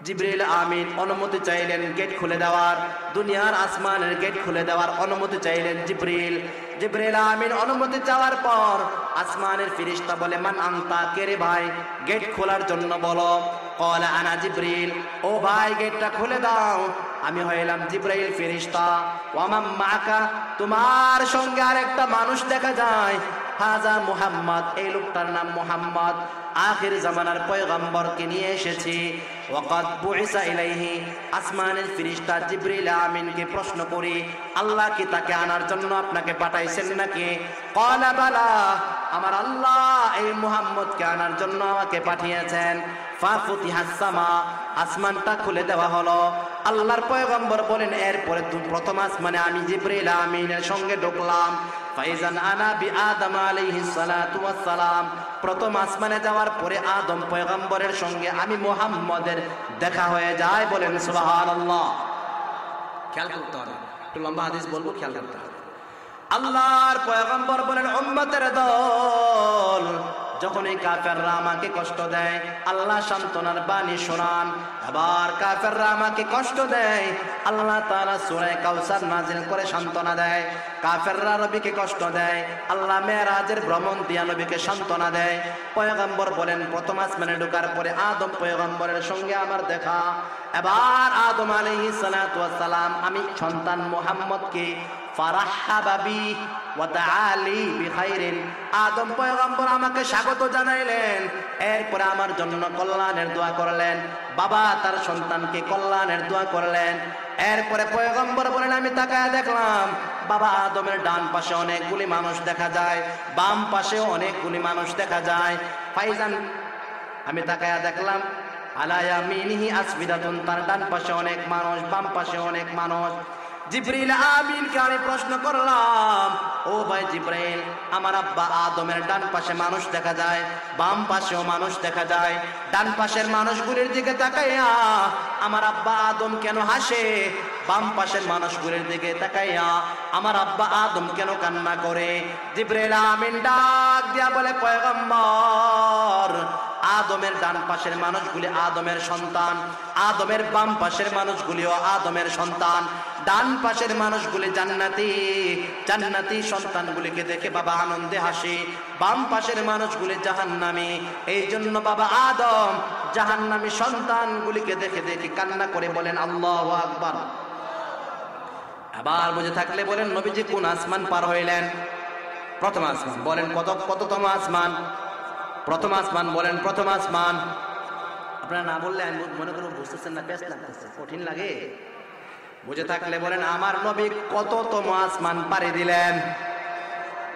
জিবরিল আমিন অনুমতি চাইলেন গেট খুলে দেওয়ার, দুনিয়ার আসমানের গেট খুলে দেওয়ার অনুমতি চাইলেন জিবরিল আমিন অনুমতি চাওয়ার পর আসমানের ফেরেশতা বলে, মান আনতা, কে রে ভাই, গেট খোলার জন্য বলো। ক্বালা আনা জিবরিল, ও ভাই গেটটা খুলে দাও, আমি হইলাম জিবরাইল ফেরেশতা। ওয়া মান মাআকা, তোমার সঙ্গে আরেকটা মানুষ দেখা যায়, হাজা মুহাম্মদ, এই লোকটার নাম মুহাম্মদ, আখির জামানার পয়গম্বরকে নিয়ে এসেছি। ওয়াকাদ বুইসা ইলাইহি, আসমানের ফেরেশতা জিবরিল আমিনকে প্রশ্ন করি, আল্লাহ কি তাকে আনার জন্য আপনাকে পাঠাইছেন নাকি? ক্বালা বালা, আমার আল্লাহ এই মুহাম্মদকে আনার জন্য আমাকে পাঠিয়েছেন। ফাফুতিহাস সামা, আসমানটা খুলে দেওয়া হলো। আল্লাহর পয়গম্বর বলেন, এরপরে প্রথম আসমানে আমি জিবরিল আমিনের সঙ্গে ঢুকলাম। ফাইজান আনা বি আদম আলাইহিস সালাতু ওয়াস সালাম, প্রথম আসমানে যাওয়ার পরে আদম পয়গম্বরের সঙ্গে আমি মুহাম্মদের দেখা হয়ে যায়। বলেন সুবহানাল্লাহ। খেয়াল করতে হবে, একটু লম্বা হাদিস বলবো, খেয়াল করতে হবে। আল্লাহর পয়গম্বর বলেন, উম্মতের দল, যখন এই কাফেররা আমাকে কষ্ট দেয়, আল্লাহ সান্ত্বনার বাণী শোনান। আবার কাফেররা আমাকে কষ্ট দেয়, আল্লাহ তাআলা সূরা কাউসার নাজিল করে সান্ত্বনা দেয়। কাফেররা নবীকে কষ্ট দেয়, আল্লাহ মেরাজের ভ্রমণ দিয়া নবীকে সান্ত্বনা দেয়। পয়গম্বর বলেন, প্রথম আসমানে ঢোকার পরে আদম পয়গম্বরের সঙ্গে আমার দেখা। এবার আদম আলাইহিস সালাতু ওয়াস সালাম আমি সন্তান মুহাম্মদকে ফারাহাবা বি ওয়া তাআলি বিখাইরিন, আদম পয়গম্বর আমাকে স্বাগত জানাইলেন, এরপরে আমার জন্য কল্যাণের দোয়া করলেন। বাবা তার সন্তানকে কল্যাণের দোয়া করলেন। এরপরে পয়গম্বর বলেন, আমি তাকায় দেখলাম বাবা আদমের ডান পাশে অনেকগুলি মানুষ দেখা যায়, বাম পাশেও অনেকগুলি মানুষ দেখা যায়। ফাইজান, আমি তাকায় দেখলাম আলা ইয়ামিনিহি আসবিদাতুন, তার ডান পাশে অনেক মানুষ, বাম পাশে অনেক মানুষ। জিবরিল আমিনকে আমি প্রশ্ন করলাম, ও ভাই জিবরাইল, আমার আব্বা আদমের ডান পাশে মানুষ দেখা যায়, বাম পাশেও মানুষ দেখা যায়, ডান পাশের মানুষগুলির দিকে তাকাইয়া আমার আব্বা আদম কেন হাসে? বাম পাশের মানুষগুলির দিকে তাকাইয়া আমার আব্বা আদম কেন কান্না করে? জিবরাইল আমিন ডাক দিয়া বলে, পয়গম্বর, আদমের ডান পাশের মানুষগুলি আদমের সন্তান, আদমের বাম পাশের মানুষগুলিও আদমের সন্তান। ডান পাশের মানুষগুলি জান্নাতি, জান্নাতি সন্তানগুলিকে দেখে বাবা আনন্দে হাসে, বাম পাশের মানুষগুলি জাহান্নামী, এই জন্য বাবা আদম জাহান্নামী সন্তানগুলিকে দেখে দেখে কান্না করে বলেন আল্লাহু আকবার। আবার বুঝে থাকলে বলেন, নবীজি কোন আসমান পার হইলেন? প্রথম আসমান। বলেন কততম আসমান? প্রথম আসমান। বলেন প্রথম আসমান। আপনারা না বললে আমি মনে করব বুঝতেছেন না, ব্যস্ত লাগতেছে, কঠিন লাগে। বুঝে থাকলে বলেন, আমার নবী কততম আসমান পাড়ি দিলেন?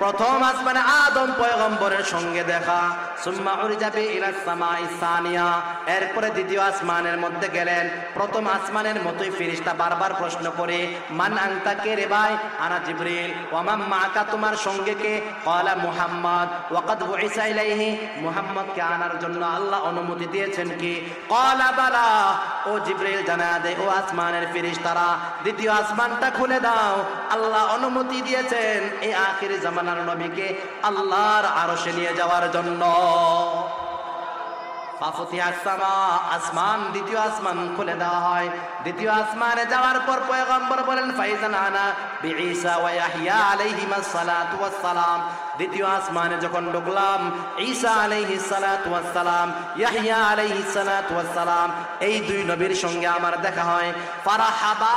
প্রথম আসমানে আদম পয়গম্বরের সঙ্গে দেখা। সুম্মা উরিজা বি ইলা সামাই সানিয়া, এরপরে দ্বিতীয় আসমানের মধ্যে গেলেন। প্রথম আসমানের মতোই ফেরেশতা বারবার প্রশ্ন করে, মান আনতা, কে রে ভাই? আনা জিবরিল। ওয়া মান মাআকা, তোমার সঙ্গে কে? ক্বালা মুহাম্মদ। ওয়া কাদ বুইসা ইলাইহি, মুহাম্মদকে আনার জন্য আল্লাহ অনুমতি দিয়েছেন কি? ক্বালা বালা, ও জিবরিল জানা দে, ও আসমানের ফেরেশতারা, দ্বিতীয় আসমানটা খুলে দাও, আল্লাহ অনুমতি দিয়েছেন এই আখির জামানার নবীকে আল্লাহর আরশে নিয়ে যাওয়ার জন্য। ফাফুতিহাস সামা, আসমান, দ্বিতীয় আসমান খুলে দেওয়া হয়। দ্বিতীয় আসমানে যাওয়ার পর পয়গম্বর বলেন, ফাইজান আনা বিঈসা ওয়া ইয়াহইয়া আলাইহিমাস সালাতু ওয়াস সালাম, দ্বিতীয় আসমানে যখন ঢুকলাম, ঈসা আলাইহিস সালাতু ওয়াস সালাম, ইয়াহইয়া আলাইহিস সালাতু ওয়াস সালাম, এই দুই নবীর সঙ্গে আমার দেখা হয়। ফারাহাবা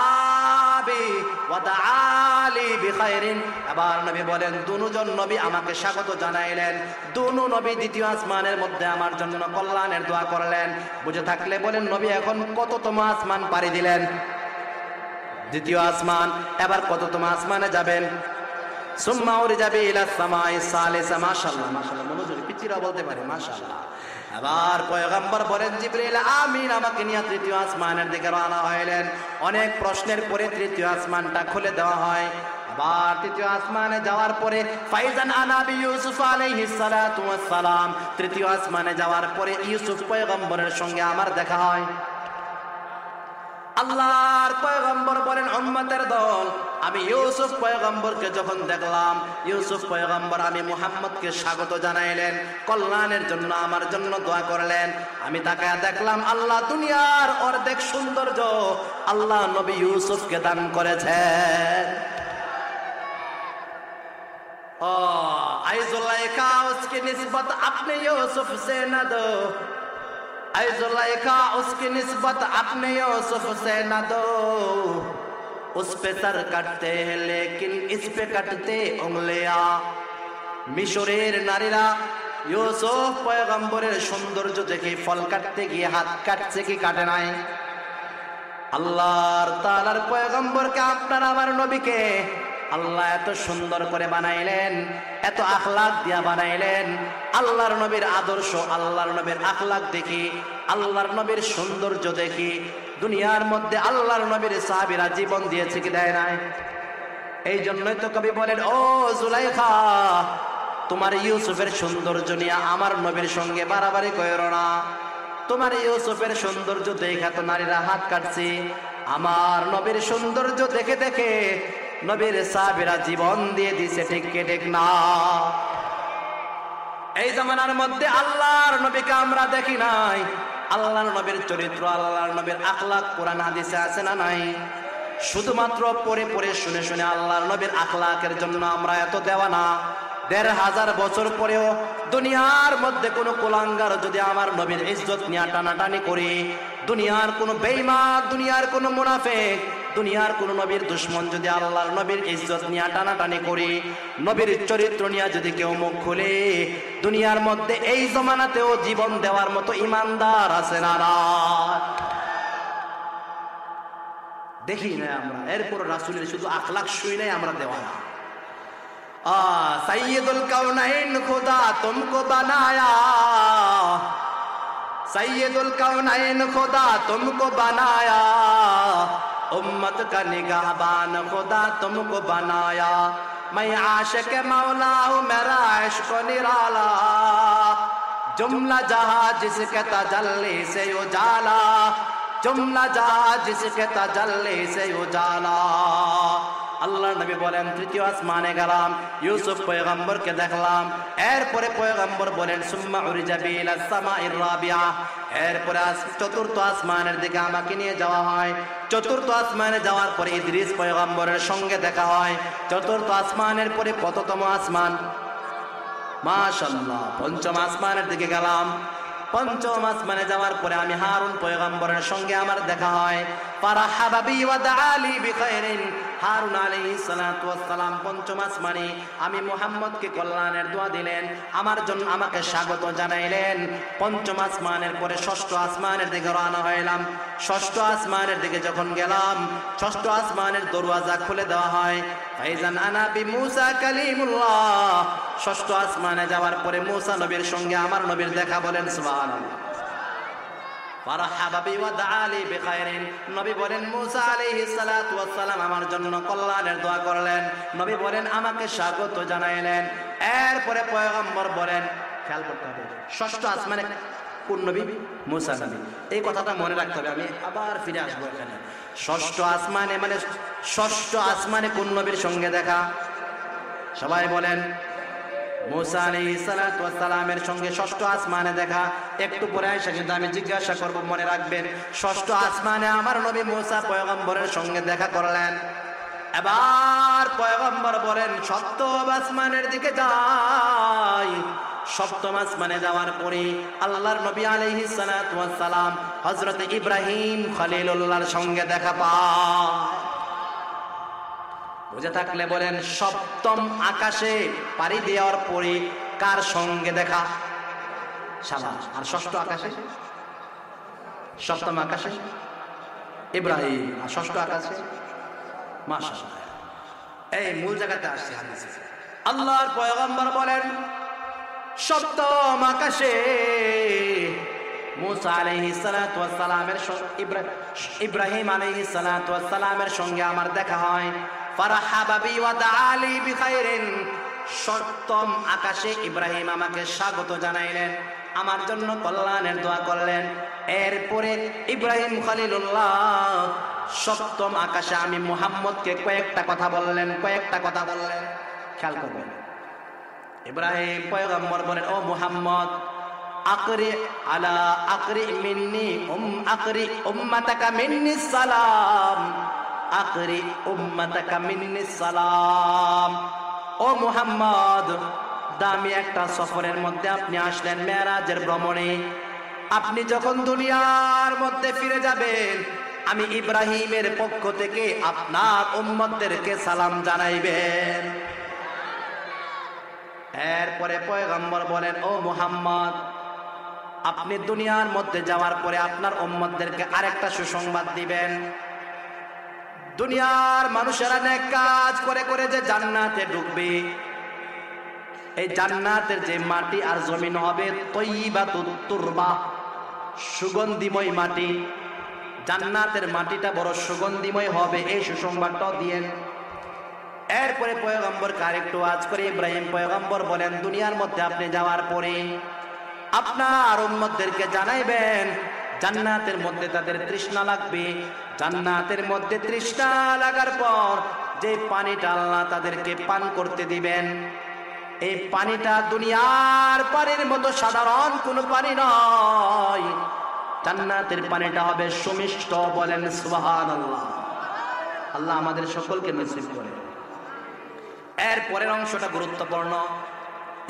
বি ওয়া তাআলি বিখাইরিন, আবার নবী বলেন, দুজন নবী আমাকে স্বাগত জানাইলেন, দুনো নবী দ্বিতীয় আসমানের মধ্যে আমার জন্য কল্যাণের দোয়া করলেন। বুঝে থাকলে বলেন, নবী এখন কততম আসমান পাড়ি দিলেন? দ্বিতীয় আসমান। এবার কততম আসমানে যাবেন? সুম্মা উরিজা বি ইলা সামাই সালিসা। মাশাআল্লাহ, মাশাআল্লাহ, মনোযোগ পিচিরা বলতে পারে, মাশাআল্লাহ। আবার পয়গম্বর বলেন, জিবরিল আমিন আমাকে নিয়ে তৃতীয় আসমানের দিকে রওনা হইলেন। অনেক প্রশ্নের পরে তৃতীয় আসমানটা খুলে দেওয়া হয়। আবার তৃতীয় আসমানে যাওয়ার পরে ফাইজান আনা বি ইউসুফ আলাইহিস সালাতু ওয়াস সালাম, তৃতীয় আসমানে যাওয়ার পরে ইউসুফ পয়গম্বরের সঙ্গে আমার দেখা হয়। আল্লাহর পয়গম্বর বলেন, উম্মতের দল, আমি ইউসুফ পয়গম্বরকে যখন দেখলাম, ইউসুফ পয়গম্বর আমি মুহাম্মদকে স্বাগত জানাইলেন, কল্যাণের জন্য আমার জন্য দোয়া করলেন। আমি তাকে দেখলাম আল্লাহ দুনিয়ার অর্ধেক সৌন্দর্য আল্লাহ নবী ইউসুফকে দান করেছেন। आई जुलेखा उसकी निस्बत अपने यूसुफ से न दो, आई जुलेखा उसकी निस्बत अपने यूसुफ से न दो, उस पे सर कटते हैं लेकिन इस पे कटते उंगलियां। মিশরের নারীরা ইউসুফ পয়গম্বরের সৌন্দর্য দেখে ফল কাটতে গিয়ে হাত কাটছে কি কাটে নাই? আল্লাহর তাআলার পয়গম্বরকে, আপনার আমার নবীকে আল্লাহ এত সুন্দর করে বানাইলেন, এত আখলাক দিয়া বানাইলেন। আল্লাহর নবীর আদর্শ, আল্লাহর নবীর আখলাক দেখি, আল্লাহর নবীর সৌন্দর্য দেখি দুনিয়ার মধ্যে আল্লাহর নবীর সাহাবীরা জীবন দিয়েছে কি দেয় নাই? এই জন্যই তো কবি বলেন, ও জুলাইখা তোমার ইউসুফের সৌন্দর্য নিয়ে আমার নবীর সঙ্গে বাড়াবাড়ি কইরো না। তোমার ইউসুফের সৌন্দর্য দেখে তো নারীরা হাত কাটছে, আমার নবীর সৌন্দর্য দেখে দেখে নবীর সাহাবীরা জীবন দিয়ে দিছে, ঠিক কে ঠিক না? এই জামানার মধ্যে আল্লাহর নবীকে আমরা দেখি নাই, আল্লাহর নবীর চরিত্র, আল্লাহর নবীর আখলাক কোরআন হাদিসে আছে না নাই? শুধুমাত্র পড়ে পড়ে শুনে শুনে আল্লাহর নবীর আখলাকের জন্য আমরা এত দেওয়ানা। ১৫০০ বছর পরেও দুনিয়ার মধ্যে কোন কুলাঙ্গার যদি আমার নবীর ইজ্জত নিয়ে টানাটানি করি, দুনিয়ার কোন বেঈমান, দুনিয়ার কোন মুনাফিক, দুনিয়ার কোন নবীর দুশমন যদি আল্লাহর নবীর ইজ্জত নিয়ে টানাটানি করি, নবীর চরিত্র নিয়ে যদি কেউ মুখ খুলে, দুনিয়ার মধ্যে এই জমানাতেও জীবন দেওয়ার মতো ইমানদার আছে না? দেখি না আমরা। এরপর রাসূলের শুধু আখলাক শুই নাই আমরা দেওয়ানা। सैयदुल कौनैन खुदा तुमको बनाया, सैयदुल कौनैन खुदा तुमको बनाया, उम्मत का निगाहबान खुदा तुमको बनाया, मैं आशिक मौला हूँ मेरा इश्क निराला, जुमला जहां जिसके तजल्ली से उजाला, जुमला जहां जिसके तजल्ली से उजाला। আল্লাহ নবী বলেন, তৃতীয় আসমানে গেলাম, ইউসুফ পয়গম্বরকে দেখলাম। এরপরে পয়গম্বর বলেন, সুম্মা উরিজা বি ইলা সামাইর রাবিআ, এরপরে চতুর্থ আসমানের দিকে আমাকে নিয়ে যাওয়া হয়। চতুর্থ আসমানে যাওয়ার পরে ইদ্রিস পয়গম্বরের সঙ্গে দেখা হয়। চতুর্থ আসমানের পরে কততম আসমান? মাশাআল্লাহ, পঞ্চম আসমানের দিকে গেলাম। পঞ্চম আসমানে যাওয়ার পরে আমি হারুন পয়গম্বরের সঙ্গে আমার দেখা হয়। ফারাহাবা বি ওয়া দাআলি বিখাইরিন, হারুন আলাইহিস সালাতু ওয়াস সালাম পঞ্চম আসমানে আমি মুহাম্মদকে কল্যাণের দোয়া দিলেন, আমার জন্য আমাকে স্বাগত জানাইলেন। পঞ্চম আসমানের পরে ষষ্ঠ আসমানের দিকে রওনা হইলাম। ষষ্ঠ আসমানের দিকে যখন গেলাম, ষষ্ঠ আসমানের দরওয়াজা খুলে দেওয়া হয়। ফাইজান আনা বি মুসা কালিমুল্লাহ, ষষ্ঠ আসমানে যাওয়ার পরে মুসা নবীর সঙ্গে আমার নবীর দেখা। বলেন সুবহানাল্লাহ। ফারাহাবা বি ওয়া দাআলি বিখাইরিন, নবী বলেন মুসা আলাইহিস সালাতু ওয়াস সালাম আমার জন্য কল্যাণের দোয়া করলেন। নবী বলেন আমাকে স্বাগত জানাইলেন। এরপরে পয়গম্বর বলেন, খেয়াল করতে হবে ষষ্ঠ আসমানে কোন নবী? মুসা নবী। এই কথাটা মনে রাখতে হবে, আমি আবার ফিরে আসবো এখানে। ষষ্ঠ আসমানে মানে ষষ্ঠ আসমানে কোন নবীর সঙ্গে দেখা? সবাই বলেন, মুসা আলাইহিস সালাতু ওয়াস সালামের সঙ্গে ষষ্ঠ আসমানে দেখা। একটু পরে এসে কিন্তু আমি জিজ্ঞাসা করব, মনে রাখবেন। ষষ্ঠ আসমানে আমার নবী মুসা পয়গম্বরের সঙ্গে দেখা করলেন। এবার পয়গম্বর বলেন সপ্তম আসমানের দিকে যাই। সপ্তম আসমানে যাওয়ার পরে আল্লাহর নবী আলাইহিস সালাতু ওয়াস সালাম হযরত ইব্রাহিম খলিলুল্লাহর সঙ্গে দেখা পায়। বুঝে থাকলে বলেন, সপ্তম আকাশে পাড়ি দেওয়ার পরে কার সঙ্গে দেখা? শাবাশ। আর ষষ্ঠ আকাশে? সপ্তম আকাশে ইব্রাহিম, আর ষষ্ঠ আকাশে মাশাআল্লাহ। এই মূল জায়গাতে আসছে হাদিসে। আল্লাহর পয়গম্বর বলেন সপ্তম আকাশে মুসা আলাইহিস সালাতু ওয়াস সালামের ইব্রাহিম আলাইহিস সালাতু ওয়াস সালামের সঙ্গে আমার দেখা হয়। ফারাহাবা বি ওয়া দাআলি বিখাইরিন, সপ্তম আকাশে ইব্রাহিম আমাকে স্বাগত জানাইলেন। আমার জন্য কল্যাণের দোয়া করলেন। এরপরে ইব্রাহিম খলিলুল্লাহ সপ্তম আকাশে আমি মুহাম্মদকে কয়েকটা কথা বললেন। খেয়াল করবেন, ইব্রাহিম পয়গম্বর বলেন, ও মুহাম্মদ, আকরি মিন্নি আকরি উম্মাতাকা মিন্নি সালাম, আকরি উম্মাতাকা মিন্নি সালাম। ও মুহাম্মদ, দামি একটা সফরের মধ্যে আপনি আসলেন, মেরাজের ভ্রমণে। আপনি যখন দুনিয়ার মধ্যে ফিরে যাবেন, আমি ইব্রাহিমের পক্ষ থেকে আপনার উম্মতদেরকে সালাম জানাইবেন। এরপরে পয়গম্বর বলেন, ও মুহাম্মদ, আপনি দুনিয়ার মধ্যে যাওয়ার পরে আপনার উম্মতদেরকে আরেকটা সুসংবাদ দিবেন। দুনিয়ার মানুষেরা নেক কাজ করে করে যে জান্নাতে ঢুকবে, এই জান্নাতের যে মাটি আর জমিন হবে তয়্যিবাতুত তুরবা, সুগন্ধিময় মাটি। জান্নাতের মাটিটা বড় সুগন্ধিময় হবে, এই সুসংবাদটাও দিয়েন। এরপরে পয়গম্বরকে আরেকটু ওয়াজ করে ইব্রাহিম পয়গম্বর বলেন, দুনিয়ার মধ্যে আপনি যাওয়ার পরে আপনার উম্মতদেরকে জানাইবেন জান্নাতের মধ্যে তাদের তৃষ্ণা লাগবে। জান্নাতের মধ্যে তৃষ্ণা লাগার পর যে পানিটা আল্লাহ তাদেরকে পান করতে দিবেন, এই পানিটা দুনিয়ার পানির মতো সাধারণ কোনো পানি নয়। জান্নাতের পানিটা হবে সুমিষ্ট। বলেন সুবহানাল্লাহ। আল্লাহ আমাদের সকলকে নসিব করে। এর পরের অংশটা গুরুত্বপূর্ণ।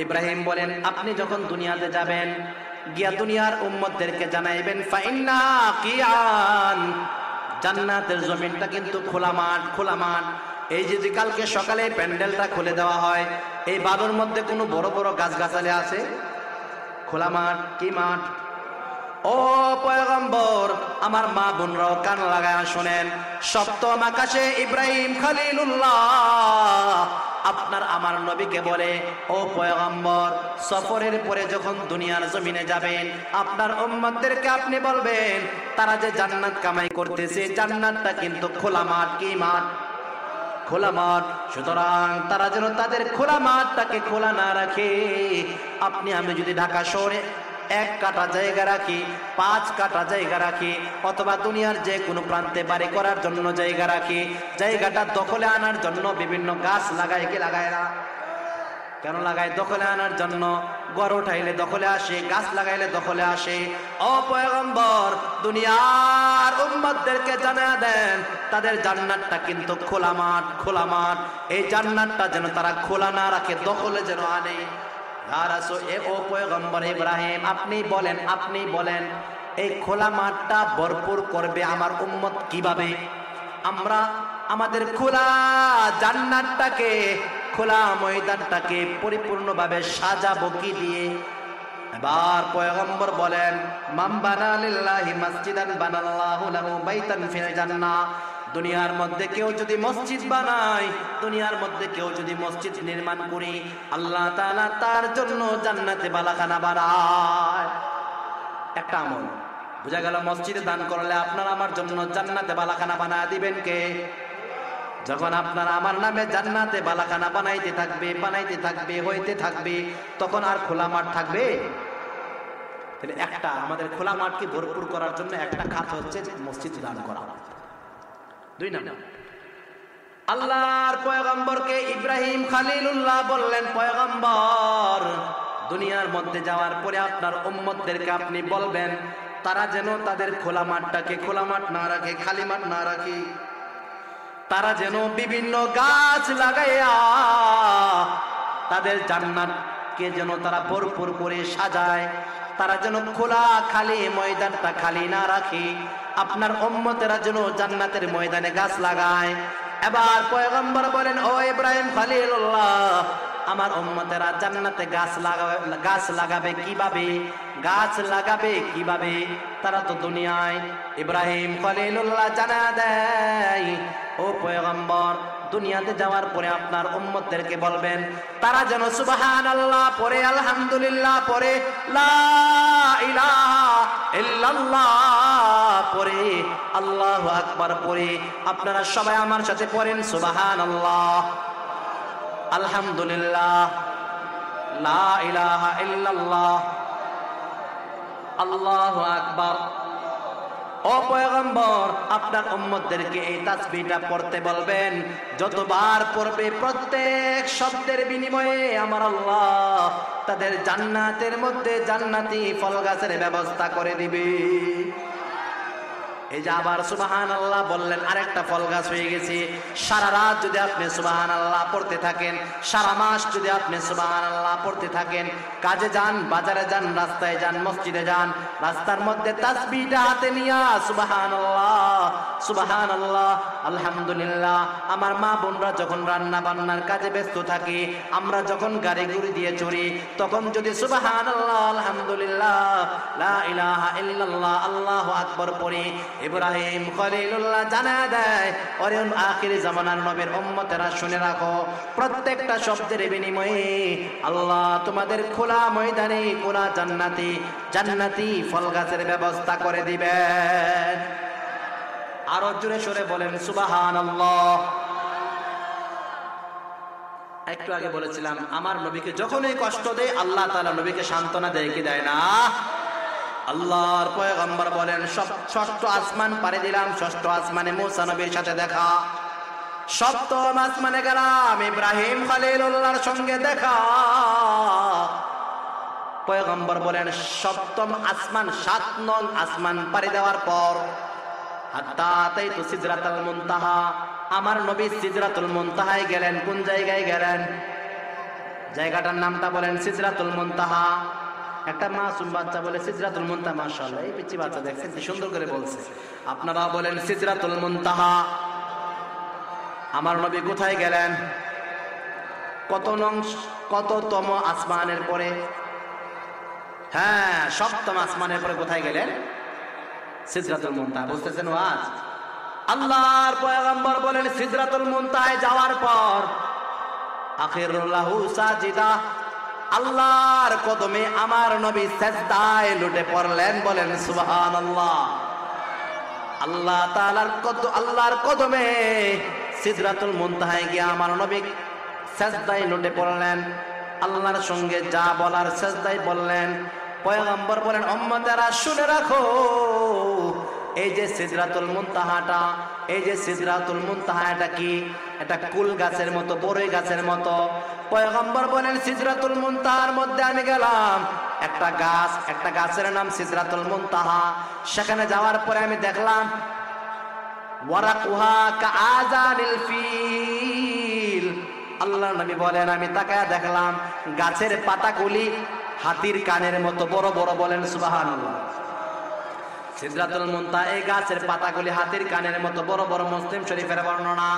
ইব্রাহিম বলেন, আপনি যখন দুনিয়াতে যাবেন, গিয়া দুনিয়ার উম্মতদেরকে জানাইবেন, ফাইন্না কিয়ান, জান্নাতের জমিনটা কিন্তু খোলা মাঠ। এই যে কালকে সকালে প্যান্ডেলটা খুলে দেওয়া হয়, এই বালুর মধ্যে কোনো বড় বড় গাছগাছালি আছে? খোলা মাঠ। কি মাঠ? ও পয়গম্বর, আমার মা বোনরাও কান লাগায় শোনেন, সপ্তম আকাশে ইব্রাহিম খলিলুল্লাহ আপনার আমার নবীকে বলে, ও পয়গম্বর, সফরের পরে যখন দুনিয়ার জমিনে যাবেন, আপনার উম্মতদেরকে আপনি বলবেন, তারা যে জান্নাত কামাই করতেছে, জান্নাতটা কিন্তু খোলা মাঠ। কি মাঠ? খোলা মাঠ। সুতরাং তারা যেন তাদের খোলা মাঠটাকে খোলা না রাখে। আপনি আমি যদি ঢাকা শহরে 1 কাঠা জায়গা রাখি, 5 কাঠা জায়গা রাখি, অথবা দুনিয়ার যে কোনো প্রান্তে বাড়ি করার জন্য জায়গা রাখি, জায়গাটা দখলে আনার জন্য বিভিন্ন গাছ লাগায়। কি লাগায় না? কেন লাগায়? দখলে আনার জন্য। গড় উঠাইলে দখলে আসে, গাছ লাগাইলে দখলে আসে। ও পয়গম্বর, দুনিয়ার উম্মতদেরকে জানিয়ে দেন, তাদের জান্নাতটা কিন্তু খোলা মাঠ। এই জান্নাতটা যেন তারা খোলা না রাখে, দখলে যেন আনে। ও পয়গম্বর ইব্রাহিম, আপনি বলেন এই খোলা মাঠটা ভরপুর করবে আমার উম্মত কিভাবে? আমরা আমাদের খোলা জান্নাতটাকে, খোলা ময়দানটাকে পরিপূর্ণভাবে সাজাবো কি দিয়ে? এবার পয়গম্বর বলেন, মান বানা লিল্লাহি মাসজিদান বানাল্লাহু লাহু বাইতান ফিল জান্নাহ। দুনিয়ার মধ্যে কেউ যদি মসজিদ বানায়, দুনিয়ার মধ্যে কেউ যদি মসজিদ নির্মাণ করি, আল্লাহ তাআলা তার জন্য জান্নাতে বালাখানা বানায়। একটা আমল বুঝা গেল, মসজিদে দান করলে আপনার আমার জন্য জান্নাতে বালাখানা বানায় দিবেন কে? যখন আপনার আমার নামে জান্নাতে বালাখানা বানাইতে থাকবে হইতে থাকবে, তখন আর খোলা মাঠ থাকবে? তাহলে একটা আমাদের খোলা মাঠকে ভরপুর করার জন্য একটা খাত হচ্ছে মসজিদ দান করা। 2 নাম্বার, আল্লাহর পয়গম্বরকে ইব্রাহিম খলিলুল্লাহ বললেন, পয়গম্বর, দুনিয়ার মধ্যে যাওয়ার পরে আপনার উম্মতদেরকে আপনি বলবেন, তারা যেন তাদের খোলা মাঠটাকে খোলা মাঠ না রাখে, খালি মাঠ না রাখে। তারা যেন বিভিন্ন গাছ লাগাইয়া তাদের জান্নাতকে যেন তারা ভরপুর করে সাজায়। তারা যেন খোলা খালি ময়দানটা খালি না রাখে। আপনার উম্মতেরা যেন জান্নাতের ময়দানে গাছ লাগায়। এবার পয়গম্বর বলেন, ও ইব্রাহিম খলিলুল্লাহ, আমার উম্মতেরা জান্নাতে গাছ লাগাবে কিভাবে? তারা তো দুনিয়ায়। ইব্রাহিম খলিলুল্লাহ জানা দেয়, ও পয়গম্বর, দুনিয়াতে যাওয়ার পরে আপনার উম্মতদেরকে বলবেন, তারা যেন সুবহানাল্লাহ পড়ে, আলহামদুলিল্লাহ পড়ে, লা ইলাহা ইল্লাল্লাহ পড়ে, আল্লাহু আকবার পড়ে। আপনারা সবাই আমার সাথে পড়েন, সুবহানাল্লাহ, আলহামদুলিল্লাহ, লা ইলাহা ইল্লাল্লাহ, আল্লাহু আকবার। ও পয়গম্বর, আপনার উম্মতদেরকে এই তাসবিহটা পড়তে বলবেন। যতবার পড়বে প্রত্যেক শব্দের বিনিময়ে আমার আল্লাহ তাদের জান্নাতের মধ্যে জান্নাতি ফল গাছের ব্যবস্থা করে দিবে। এই যে আবার সুবহানাল্লাহ বললেন, আরেকটা ফল গাছ হয়ে গেছে। সারা রাত যদি আপনি সুবহানাল্লাহ পড়তে থাকেন, সারা মাস যদি আপনি সুবহানাল্লাহ পড়তে থাকেন, কাজে যান, বাজারে যান, রাস্তায় যান, মসজিদে যান, রাস্তার মধ্যে তাসবিহটা হাতে নিয়া সুবহানাল্লাহ সুবহানাল্লাহ আলহামদুলিল্লাহ। আমার মা বোনরা যখন রান্না বান্নার কাজে ব্যস্ত থাকে, আমরা যখন গাড়ি গুড়ি দিয়ে চড়ি, তখন যদি সুবহানাল্লাহ আলহামদুলিল্লাহ লা ইলাহা ইল্লাল্লাহ আল্লাহু আকবার পড়ি, ইব্রাহিম খলিলুল্লাহ জানা দেয়, ওরে আখিরি জামানার নবীর উম্মতেরা শুনে রাখো, প্রত্যেকটা শব্দের বিনিময়ে আল্লাহ তোমাদের খোলা ময়দানে খোলা জান্নাতি ফল গাছের ব্যবস্থা করে দিবেন। আরো জোরে সরে বলেন সুবহানাল্লাহ। একটু আগে বলেছিলাম, আমার নবীকে যখনই কষ্ট দেয় আল্লাহ তাআলা নবীকে সান্ত্বনা দেয় কি দেয় না? আল্লাহর পয়গম্বর বলেন, ষষ্ঠ আসমান পাড়ি দিলাম, ষষ্ঠ আসমানে মূসা নবীর সাথে দেখা, সপ্তম আসমানে গেলাম, ইব্রাহিম খলিলুল্লাহর সঙ্গে দেখা। পয়গম্বর বলেন, সপ্তম আসমান 7 নং আসমান পাড়ি দেওয়ার পর হাত্তা আতাইতু সিদরাতুল মুনতাহা, আমার নবী সিদরাতুল মুনতাহায় গেলেন। কোন জায়গায় গেলেন? জায়গাটার নামটা বলেন সিদরাতুল মুনতাহা। একটা মাসুম বাচ্চা বলে সিদরাতুল মুনতাহা, মাশাআল্লাহ, এই পিচ্চি বাচ্চা দেখছেন কি সুন্দর করে বলছে। আপনারা বলেন সিদরাতুল মুনতাহা। আমার নবী কোথায় গেলেন? কততম আসমানের পরে? হ্যাঁ, সপ্তম আসমানের পরে কোথায় গেলেন? সিদরাতুল মুনতাহা। বুঝতেছেন ওয়াজ? আল্লাহর পয়গম্বর বলেন, সিদরাতুল মুনতাহায় যাওয়ার পর আখিরুল্লাহু সাজিদা, আল্লাহর কদমে আমার নবী সিজদায় লুটে পড়লেন। বলেন সুবহানাল্লাহ। আল্লাহর কদমে সিদরাতুল মুনতাহায় গিয়ে আমার নবী সিজদায় লুটে পড়লেন। আল্লাহর সঙ্গে যা বলার সিজদায় বললেন। পয়গম্বর বলেন, উম্মতেরা শুনে রাখো, এই যে সিদরাতুল মুনতাহাটা, এই যে সিদরাতুল মুনতাহা, এটা কি? এটা কুল গাছের মতো, বড়ই গাছের মতো। পয়গম্বর বলেন, সিদরাতুল মুনতাহার মধ্যে আমি গেলাম, একটা গাছের নাম সিদরাতুল মুনতাহা। সেখানে যাওয়ার পরে আমি দেখলাম ওয়ারাকুহা কাআযানিল ফিল। আল্লাহর নবী বলেন, আমি তাকায়া দেখলাম গাছের পাতাগুলি হাতির কানের মতো বড় বড়। বলেন সুবহানাল্লাহ। সিদরাতুল মুনতাহা, এই গাছের পাতাগুলি হাতির কানের মতো বড় বড়। মুসলিম শরীফের বর্ণনা।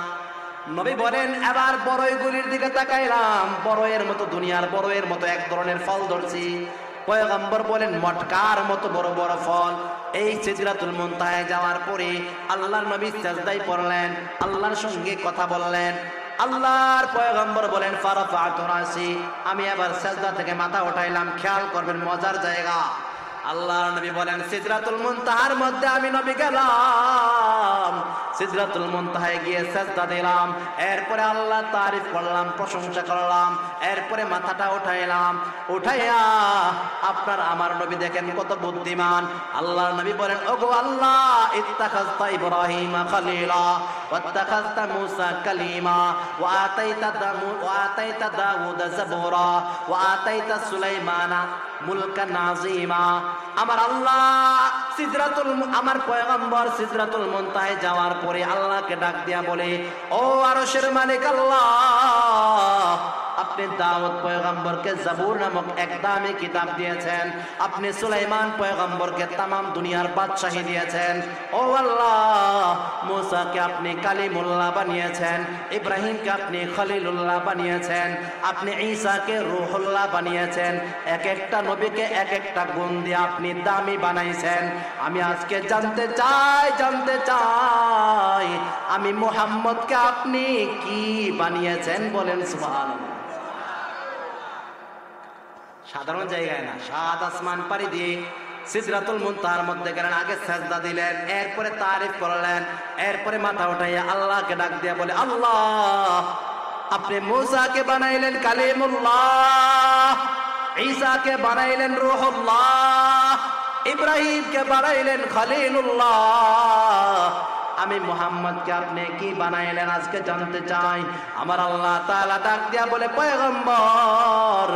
নবী বলেন, এবার বড়ইগুলির দিকে তাকাইলাম, বড়ইয়ের মতো, দুনিয়ার বড়ইয়ের মতো এক ধরনের ফল ধরছি। পয়গম্বর বলেন, মটকার মতো বড় বড় ফল। এই সিদরাতুল মুনতাহায় যাওয়ার পরে আল্লাহর নবী সিজদায় পড়লেন, আল্লাহর সঙ্গে কথা বললেন। আল্লাহর পয়গম্বর বলেন, ফারাফাতু রাসি, আমি আবার সিজদা থেকে মাথা উঠাইলাম। খেয়াল করবেন, মজার জায়গা। আল্লাহর নবী বলেন, সিদরাতুল মুনতাহার মধ্যে আমি নবী গেলাম, সিদরাতুল মুনতাহায় গিয়ে সিজদা দিলাম। এরপরে আল্লাহ তারিফ করলাম, প্রশংসা করলাম। এরপরে মাথাটা উঠাইলাম। উঠাইয়া আপনার আমার নবী দেখেন কত বুদ্ধিমান। আল্লাহর নবী বলেন, ওগো আল্লাহ, ইত্তাখাযতা ইব্রাহিমা খলিলা ওয়াত্তাখাযতা মূসা কালিমা ওয়া আতাইতা দাউদা জাবুরা ওয়া আতাইতা সুলাইমানা মুলকান নাযীমা। আমার আল্লাহ আমার পয়গম্বর সিদরাতুল মুনতাহায় যাওয়ার পরে আল্লাহকে ডাক দিয়া বলে, ও আরশের মালিক আল্লাহ, আপনি দাউদ পয়গম্বরকে জাবুর নামক এক দামি কিতাব দিয়েছেন, আপনি সুলাইমান পয়গম্বরকে তামাম দুনিয়ার বাদশাহী দিয়েছেন। ও আল্লাহ, মূসাকে আপনি কালিমুল্লাহ বানিয়েছেন, ইব্রাহিমকে আপনি খলিলুল্লাহ বানিয়েছেন, আপনি ঈসাকে রূহুল্লাহ বানিয়েছেন। এক একটা নবীকে এক একটা গুণ দিয়ে আপনি দামি বানাইছেন। আমি আজকে জানতে চাই আমি মুহাম্মদকে আপনি কি বানিয়েছেন? বলেন সুবহানাল্লাহ। সাধারণ জায়গায় না, 7 আসমান পাড়ি দিয়ে সিদরাতুল মুনতাহার মধ্যে গেলেন। আগে সিজদা দিলেন, এরপরে তারিফ করলেন, এরপরে মাথা উঠাইয়া আল্লাহকে ডাক দিয়া বলে, আল্লাহ, আপনি মূসাকে বানাইলেন কালিমুল্লাহ, ঈসাকে বানাইলেন রূহুল্লাহ, ইব্রাহিমকে বানাইলেন খলিলুল্লাহ। আমি মুহাম্মদকে আপনি কি বানাইলেন আজকে জানতে চাই। আমার আল্লাহ তাআলা ডাক দিয়া বলে, পয়গম্বর,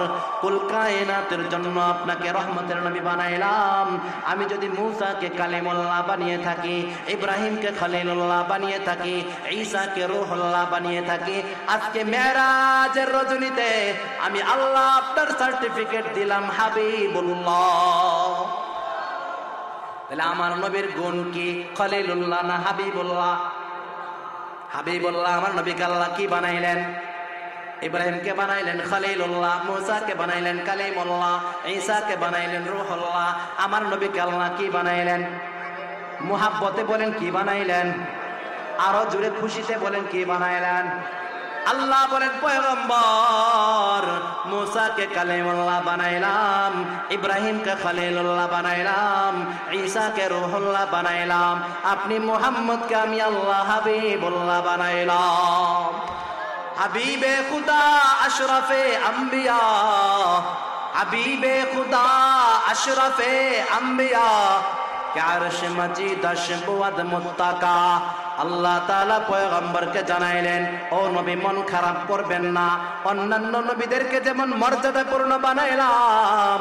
কুল কায়নাতের জন্য আপনাকে রহমতের নবী বানাইলাম। আমি যদি মূসাকে কালিমুল্লাহ বানিয়ে থাকি, ইব্রাহিমকে খলিলুল্লাহ বানিয়ে থাকি, ঈসাকে রূহুল্লাহ বানিয়ে থাকি, আজকে মেরাজের রজনীতে আমি আল্লাহ আপনার সার্টিফিকেট দিলাম হাবিবুল্লাহ। তাহলে আমার নবীর গুণ কি? খলিলুল্লাহ না হাবিবুল্লাহ? হাবিবুল্লাহ। আমার নবীকে আল্লাহ কি বানাইলেন? ইব্রাহিমকে বানাইলেন খলিলুল্লাহ, মূসাকে বানাইলেন কালিমুল্লাহ, ঈসাকে বানাইলেন রূহুল্লাহ। আমার নবীকে আল্লাহ কি বানাইলেন? মুহাব্বতে বলেন কি বানাইলেন? আরো জোরে খুশিতে বলেন কি বানাইলেন? আল্লাহ বলেন, পয়গম্বর, মূসাকে কালিমুল্লাহ বানাইলাম, ইব্রাহিমকে খলিলুল্লাহ বানাইলাম, ঈসাকে রূহুল্লাহ বানাইলাম, আপনি মুহাম্মদকে আমি আল্লাহ হাবিবুল্লাহ বানাইলাম। হাবিবে খুদা আশরাফে আম্বিয়া, হাবিবে খুদা আশরাফে আম্বিয়া, কে আরশ মজিদ আশবুয়াদ মুত্তাকা। আল্লাহ তাআলা পয়গম্বরকে জানাইলেন, ও নবী, মন খারাপ করবেন না। অন্যান্য নবীদেরকে যেমন মর্যাদাপূর্ণ বানাইলাম,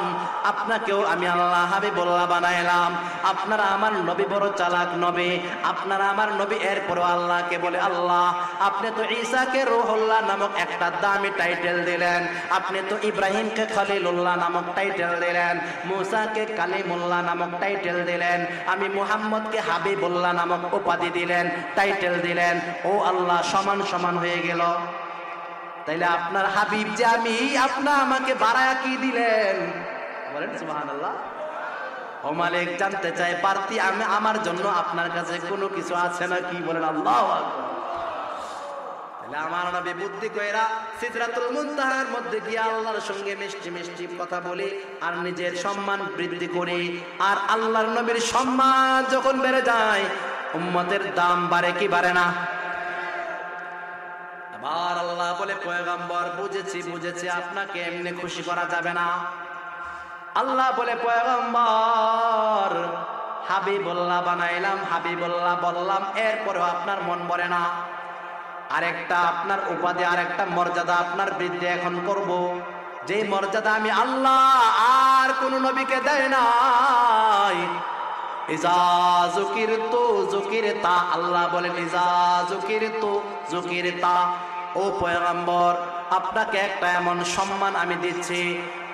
আপনাকেও আমি আল্লাহ হাবিবুল্লাহ বানাইলাম। আপনারা আমার নবী বড় চালাক নবী, আপনারা আমার নবী। এরপরও আল্লাহকে বলে, আল্লাহ, আপনি তো ঈসাকে রূহুল্লাহ নামক একটা দামি টাইটেল দিলেন, আপনি তো ইব্রাহিমকে খলিলুল্লাহ নামক টাইটেল দিলেন, মূসাকে কালিমুল্লাহ নামক টাইটেল দিলেন, আমি মুহাম্মদকে হাবিবুল্লাহ নামক উপাধি দিলেন, টাইটেল দিলেন। ও আল্লাহ, সমান সমান হয়ে গেল। তাইলে আপনার হাবিব যে আমি, আপনি আমাকে বাড়ায়া কি দিলেন? বলেন সুবহানাল্লাহ। ও মালিক, জানতে চাই বাড়তি আমি আমার জন্য আপনার কাছে কোনো কিছু আছে নাকি? বলেন আল্লাহু আকবার। তাহলে আমার নবী বুদ্ধি কইরা সিদরাতুল মুনতাহার মধ্যে গিয়ে আল্লাহর সঙ্গে মিষ্টি মিষ্টি কথা বলে আর নিজের সম্মান বৃদ্ধি করে, আর আল্লাহর নবীর সম্মান যখন বেড়ে যায়, উম্মতের দাম বাড়ে কি বাড়ে না? আবার আল্লাহ বলে, পয়গম্বর, বুঝেছি, আপনাকে এমনি খুশি করা যাবে না। আল্লাহ বলে, পয়গম্বর, হাবিবুল্লাহ বানাইলাম, হাবিবুল্লাহ বললাম, এরপরেও আপনার মন ভরে না। আরেকটা আপনার উপাধি, আরেকটা মর্যাদা আপনার বৃদ্ধি এখন করব, যে মর্যাদা আমি আল্লাহ আর কোন নবীকে দেয় নাই। ইজা যুকিরতু যুকিরতা, আল্লাহ বলেন, ইজা যুকিরতু যুকিরতা। ও পয়গম্বর, আপনাকে একটা এমন সম্মান আমি দিচ্ছি,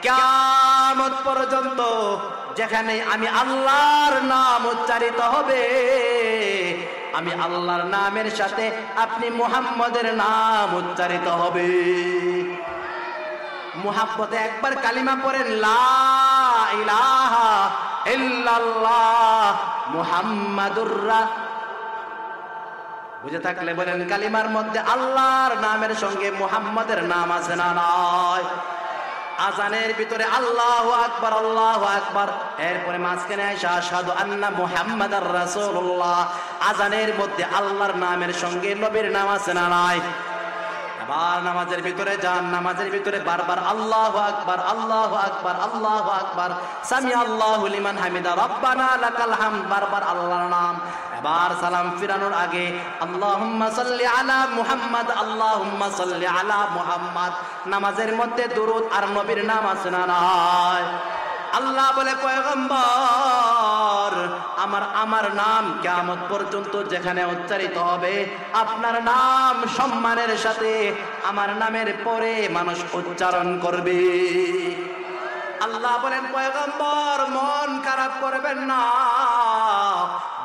কিয়ামত পর্যন্ত যেখানে আমি আল্লাহর নাম উচ্চারিত হবে, আমি আল্লাহর নামের সাথে আপনি মুহাম্মদের নাম উচ্চারিত হবে। মুহাব্বতে একবার কালিমা পড়েন, লা ইলাহা ইল্লাল্লাহ মুহাম্মাদুর রাসূলুল্লাহ। বুঝে থাকলে বলেন, কালিমার মধ্যে আল্লাহর নামের সঙ্গে মুহাম্মাদের নাম আছে না নাই? আজানের ভিতরে আল্লাহু আকবার, আল্লাহু আকবার, এরপরে মাঝখানে আয়েশা আশহাদু আন্না মুহাম্মাদার রাসূলুল্লাহ। আজানের মধ্যে আল্লাহর নামের সঙ্গে নবীর নাম আছে না নাই? আবার নামাজের ভিতরে যান, নামাজের ভিতরে বারবার আল্লাহু আকবার, আল্লাহু আকবার, আল্লাহু আকবার, সামি আল্লাহু লিমান হামিদা, রব্বানা লাকাল হামদ, বারবার আল্লাহর নাম। এবার সালাম ফিরানোর আগে আল্লাহুম্মা সাল্লি আলা মুহাম্মদ, আল্লাহুম্মা সাল্লি আলা মুহাম্মদ। নামাজের মধ্যে দুরূদ আর নবীর নাম আছে না নাই? আল্লাহ বলে, পয়গম্বর, আমার নাম কিয়ামত পর্যন্ত যেখানে উচ্চারিত হবে, আপনার নাম সম্মানের সাথে আমার নামের পরে মানুষ উচ্চারণ করবে। আল্লাহ বলেন, পয়গম্বর, মন খারাপ করবেন না।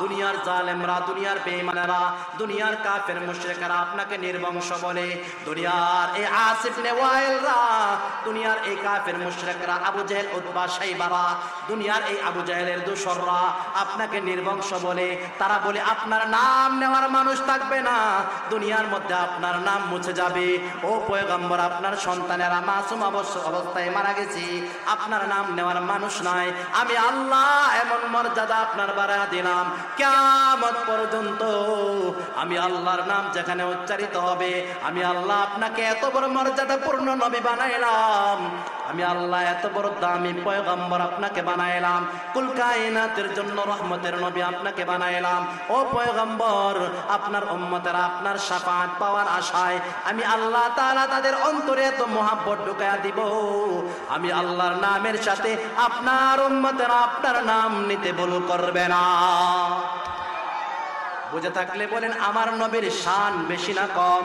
দুনিয়ার জালেমরা, দুনিয়ার বেঈমানেরা, দুনিয়ার কাফের মুশরিকরা আপনাকে নির্বংশ বলে, দুনিয়ার এই আসিফ ইবনে ওয়াইলরা, দুনিয়ার এই কাফের মুশরিকরা, আবু জেহেল, উতবা, শাইবারা, দুনিয়ার এই আবু জেহেলের দোসররা আপনাকে নির্বংশ বলে। তারা বলে আপনার নাম নেওয়ার মানুষ থাকবে না, দুনিয়ার মধ্যে আপনার নাম মুছে যাবে। ও পয়গম্বর, আপনার সন্তানেরা মাসুম অবস্থায় মারা গেছে, আপনার নাম নেওয়ার মানুষ নাই। আমি আল্লাহ এমন মর্যাদা আপনার বাড়া দিলাম, কিয়ামত পর্যন্ত আমি আল্লাহর নাম যেখানে উচ্চারিত হবে, আমি আল্লাহ আপনাকে এত বড় মর্যাদাপূর্ণ নবী বানাইলাম, আমি আল্লাহ এত বড় দামি পয়গম্বর আপনাকে বানাইলাম, কুল কায়নাতের জন্য রহমতের নবী আপনাকে বানাইলাম। ও পয়গম্বর, আপনার উম্মতেরা আপনার শাফাআত পাওয়ার আশায় আমি আল্লাহ তাআলা তাদের অন্তরে এত মহব্বত ঢুকায়া দিব, আমি আল্লাহর নামের সাথে আপনার উম্মতেরা আপনার নাম নিতে ভুল করবে না। বুঝে থাকলে বলেন, আমার নবীর শান বেশি না কম?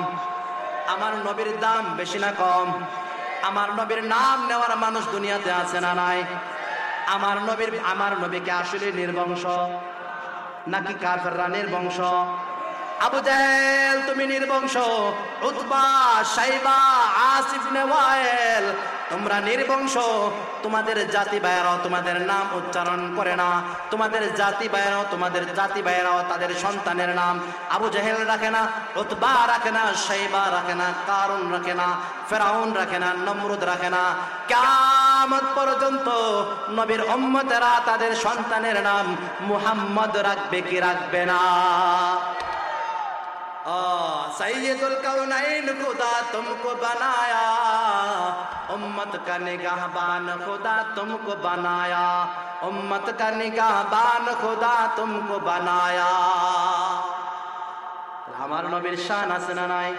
আমার নবীর দাম বেশি না কম? আমার নবীর নাম নেওয়ার মানুষ দুনিয়াতে আছে না নাই? আমার নবীকে আসলে নির্বংশ নাকি কাফেররা নির্বংশ? আবু জাহেল তুমি নির্বংশ, উতবা, সাইবা, আসিফ ইবনে ওয়াইল তোমরা নির্বংশ। তোমাদের জাতি ভাইয়েরাও তোমাদের নাম উচ্চারণ করে না, তোমাদের জাতি ভাইয়েরাও তাদের সন্তানের নাম আবু জাহেল রাখে না, উতবা রাখে না, সাইবা রাখে না, কারুন রাখে না, ফেরাউন রাখে না, নমরুদ রাখে না। কিয়ামত পর্যন্ত নবীর উম্মতেরা তাদের সন্তানের নাম মুহাম্মদ রাখবে কি রাখবে না? सैयदुल कौनैन खुदा तुमको बनाया, उम्मत का निगाहबान खुदा तुमको बनाया, उम्मत का निगाहबान खुदा तुमको बनाया। আমার নবীর শান আছে না নাই?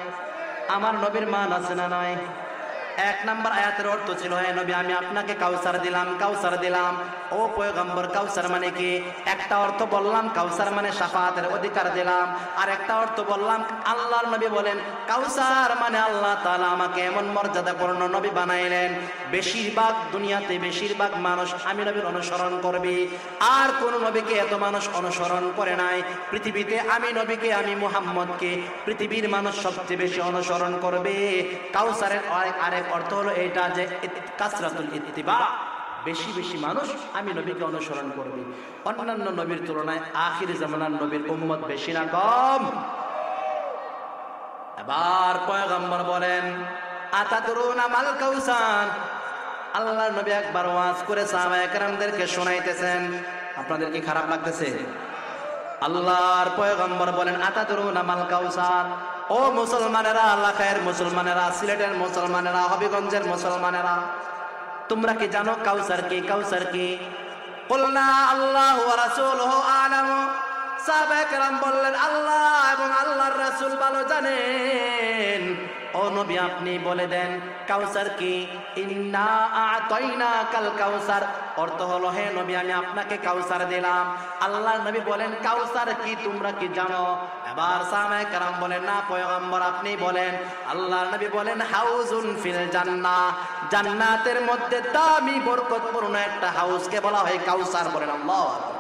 আমার নবীর মান আছে না নাই? এক নম্বর আয়াতের অর্থ ছিল, হে নবী আমি আপনাকে কাউসার দিলাম, কাউসার দিলাম। ও পয়গম্বর, কাউসার মানে কি? একটা অর্থ বললাম কাউসার মানে শাফাআতের অধিকার দিলাম, আর একটা অর্থ বললাম আল্লাহর নবী বলেন কাউসার মানে আল্লাহ তাআলা আমাকে এমন মর্যাদাপূর্ণ নবী বানাইলেন, বেশিরভাগ দুনিয়াতে বেশিরভাগ মানুষ আমি নবীর অনুসরণ করবে, আর কোন নবীকে এত মানুষ অনুসরণ করে নাই। পৃথিবীতে আমি নবীকে, আমি মুহাম্মদকে পৃথিবীর মানুষ সবচেয়ে বেশি অনুসরণ করবে। কাউসারের আরেক অর্থ হলো এটা যে কাসরাতুল ইত্তিবা, বেশি বেশি মানুষ আমি নবীকে অনুসরণ করবে। অন্যান্য নবীর তুলনায় আখির জামানার নবীর উম্মত বেশি না কম? এবার পয়গম্বর বলেন আতাদরুনা মাল কাউসার। আল্লাহর নবী একবার ওয়াজ করে সাহাবায়ে কেরামদেরকে শোনাইতেছেন, আপনাদের কি খারাপ লাগতেছে? আল্লাহর পয়গম্বর বলেন আতাদরুনা মাল কাউসার। ও মুসলমানেরা, এলাকার মুসলমানেরা, সিলেটের মুসলমানেরা, হবিগঞ্জের মুসলমানেরা, তোমরা কি জানো কাউসার কি? কাউসার কি? কুলনা আল্লাহু ওয়া রাসূলুহু আ'লামু। সাহাবায়ে কেরাম বললেন আল্লাহ এবং আল্লাহর রাসূল ভালো জানেন। ও নবী আপনি বলে দেন কাউসার কি? ইন্না আ'তাইনাকাল কাউসার, অর্থ হলো হে নবী আমি আপনাকে কাউসার দিলাম। আল্লাহর নবী বলেন কাউসার কি তোমরা কি জানো? এবার সাহাবায়ে কেরাম বলেন না পয়গম্বর আপনি বলেন। আল্লাহর নবী বলেন হাউজুন ফিল জান্নাহ, জান্নাতের মধ্যে দামি বরকতপূর্ণ একটা হাউসকে বলা হয় কাউসার। বলেন আল্লাহু আকবার।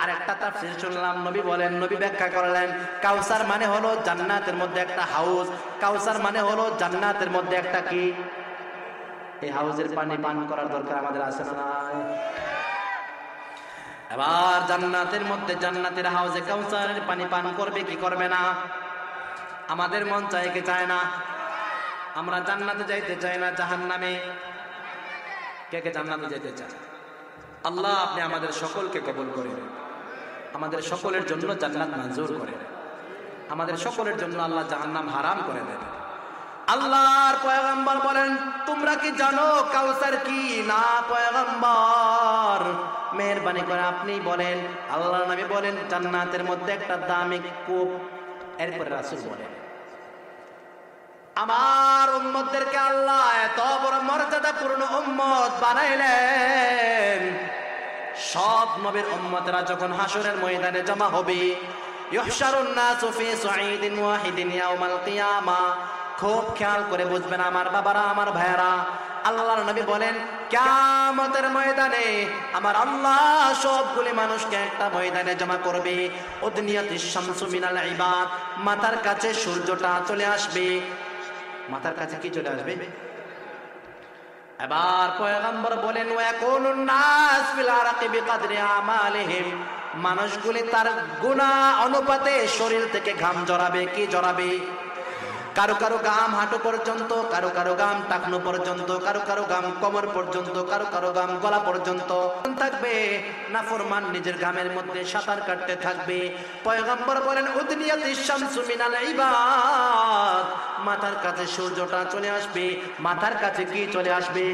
আর একটা তাফসীর শুনলাম, নবী বলেন, নবী ব্যাখ্যা করলেন কাউসার মানে হলো জান্নাতের মধ্যে একটা হাউস। কাউসার মানে হলো জান্নাতের মধ্যে একটা কি? এই হাউসের পানি পান করার দরকার আমাদের আছে না নাই? এবার জান্নাতের মধ্যে জান্নাতের হাউসে কাউসারের পানি পান করবে কি করবে না? আমাদের মন চায় কি চায় না? আমরা জান্নাতে যাইতে চাই না জাহান্নামে? কে কে জান্নাতে যেতে চায়? আল্লাহ আপনি আমাদের সকলকে কবুল করেন, আমাদের সকলের জন্য জান্নাত মঞ্জুর করেন, আমাদের সকলের জন্য আল্লাহ জাহান্নাম হারাম করে দেন। আল্লাহর পয়গম্বর বলেন তোমরা কি জানো কাউসার কি? না পয়গম্বর, মেহেরবানি করে আপনি বলেন। আল্লাহর নবী বলেন জান্নাতের মধ্যে একটা দামি কূপ। এরপর রাসূল বলেন আমার উম্মতদেরকে আল্লাহ এত বড় মর্যাদাপূর্ণ উম্মত বানাইলেন, সব নবীর উম্মতেরা যখন হাসরের ময়দানে জমা হবে, ইহশারুন নাসু ফি সাঈদিন ওয়াহিদিন ইয়াউমাল কিয়ামা। খুব খেয়াল করে বুঝবেন আমার বাবারা, আমার ভাইয়েরা, আল্লাহর নবী বলেন কিয়ামতের ময়দানে আমার আল্লাহ সবগুলি মানুষকে একটা ময়দানে জমা করবে। উদনিয়াতিশ শামসু মিনাল ইবাদ, মাথার কাছে সূর্যটা চলে আসবে। মাথার কাছে কি চলে আসবে? এবার পয়গম্বর বলেন ওয়াকুনুন নাস ফিল আরাকি বিকদরি আমালিহিম, মানুষগুলি তার গুনাহ অনুপাতে শরীর থেকে ঘাম জড়াবে। কি জড়াবে? কারো কারো গাম হাঁটু পর্যন্ত, কারো কারো গাম টাকনু পর্যন্ত, কারো কারো গাম কোমর পর্যন্ত, কারো কারো গাম গলা পর্যন্ত থাকবে। নাফরমান নিজের গামের মধ্যে সাঁতার কাটতে থাকবে। পয়গম্বর বলেন উদনিয়াতিশ শামসু মিনাল ইবাদ, মাথার কাছে সূর্যটা চলে আসবে। মাথার কাছে কি চলে আসবে?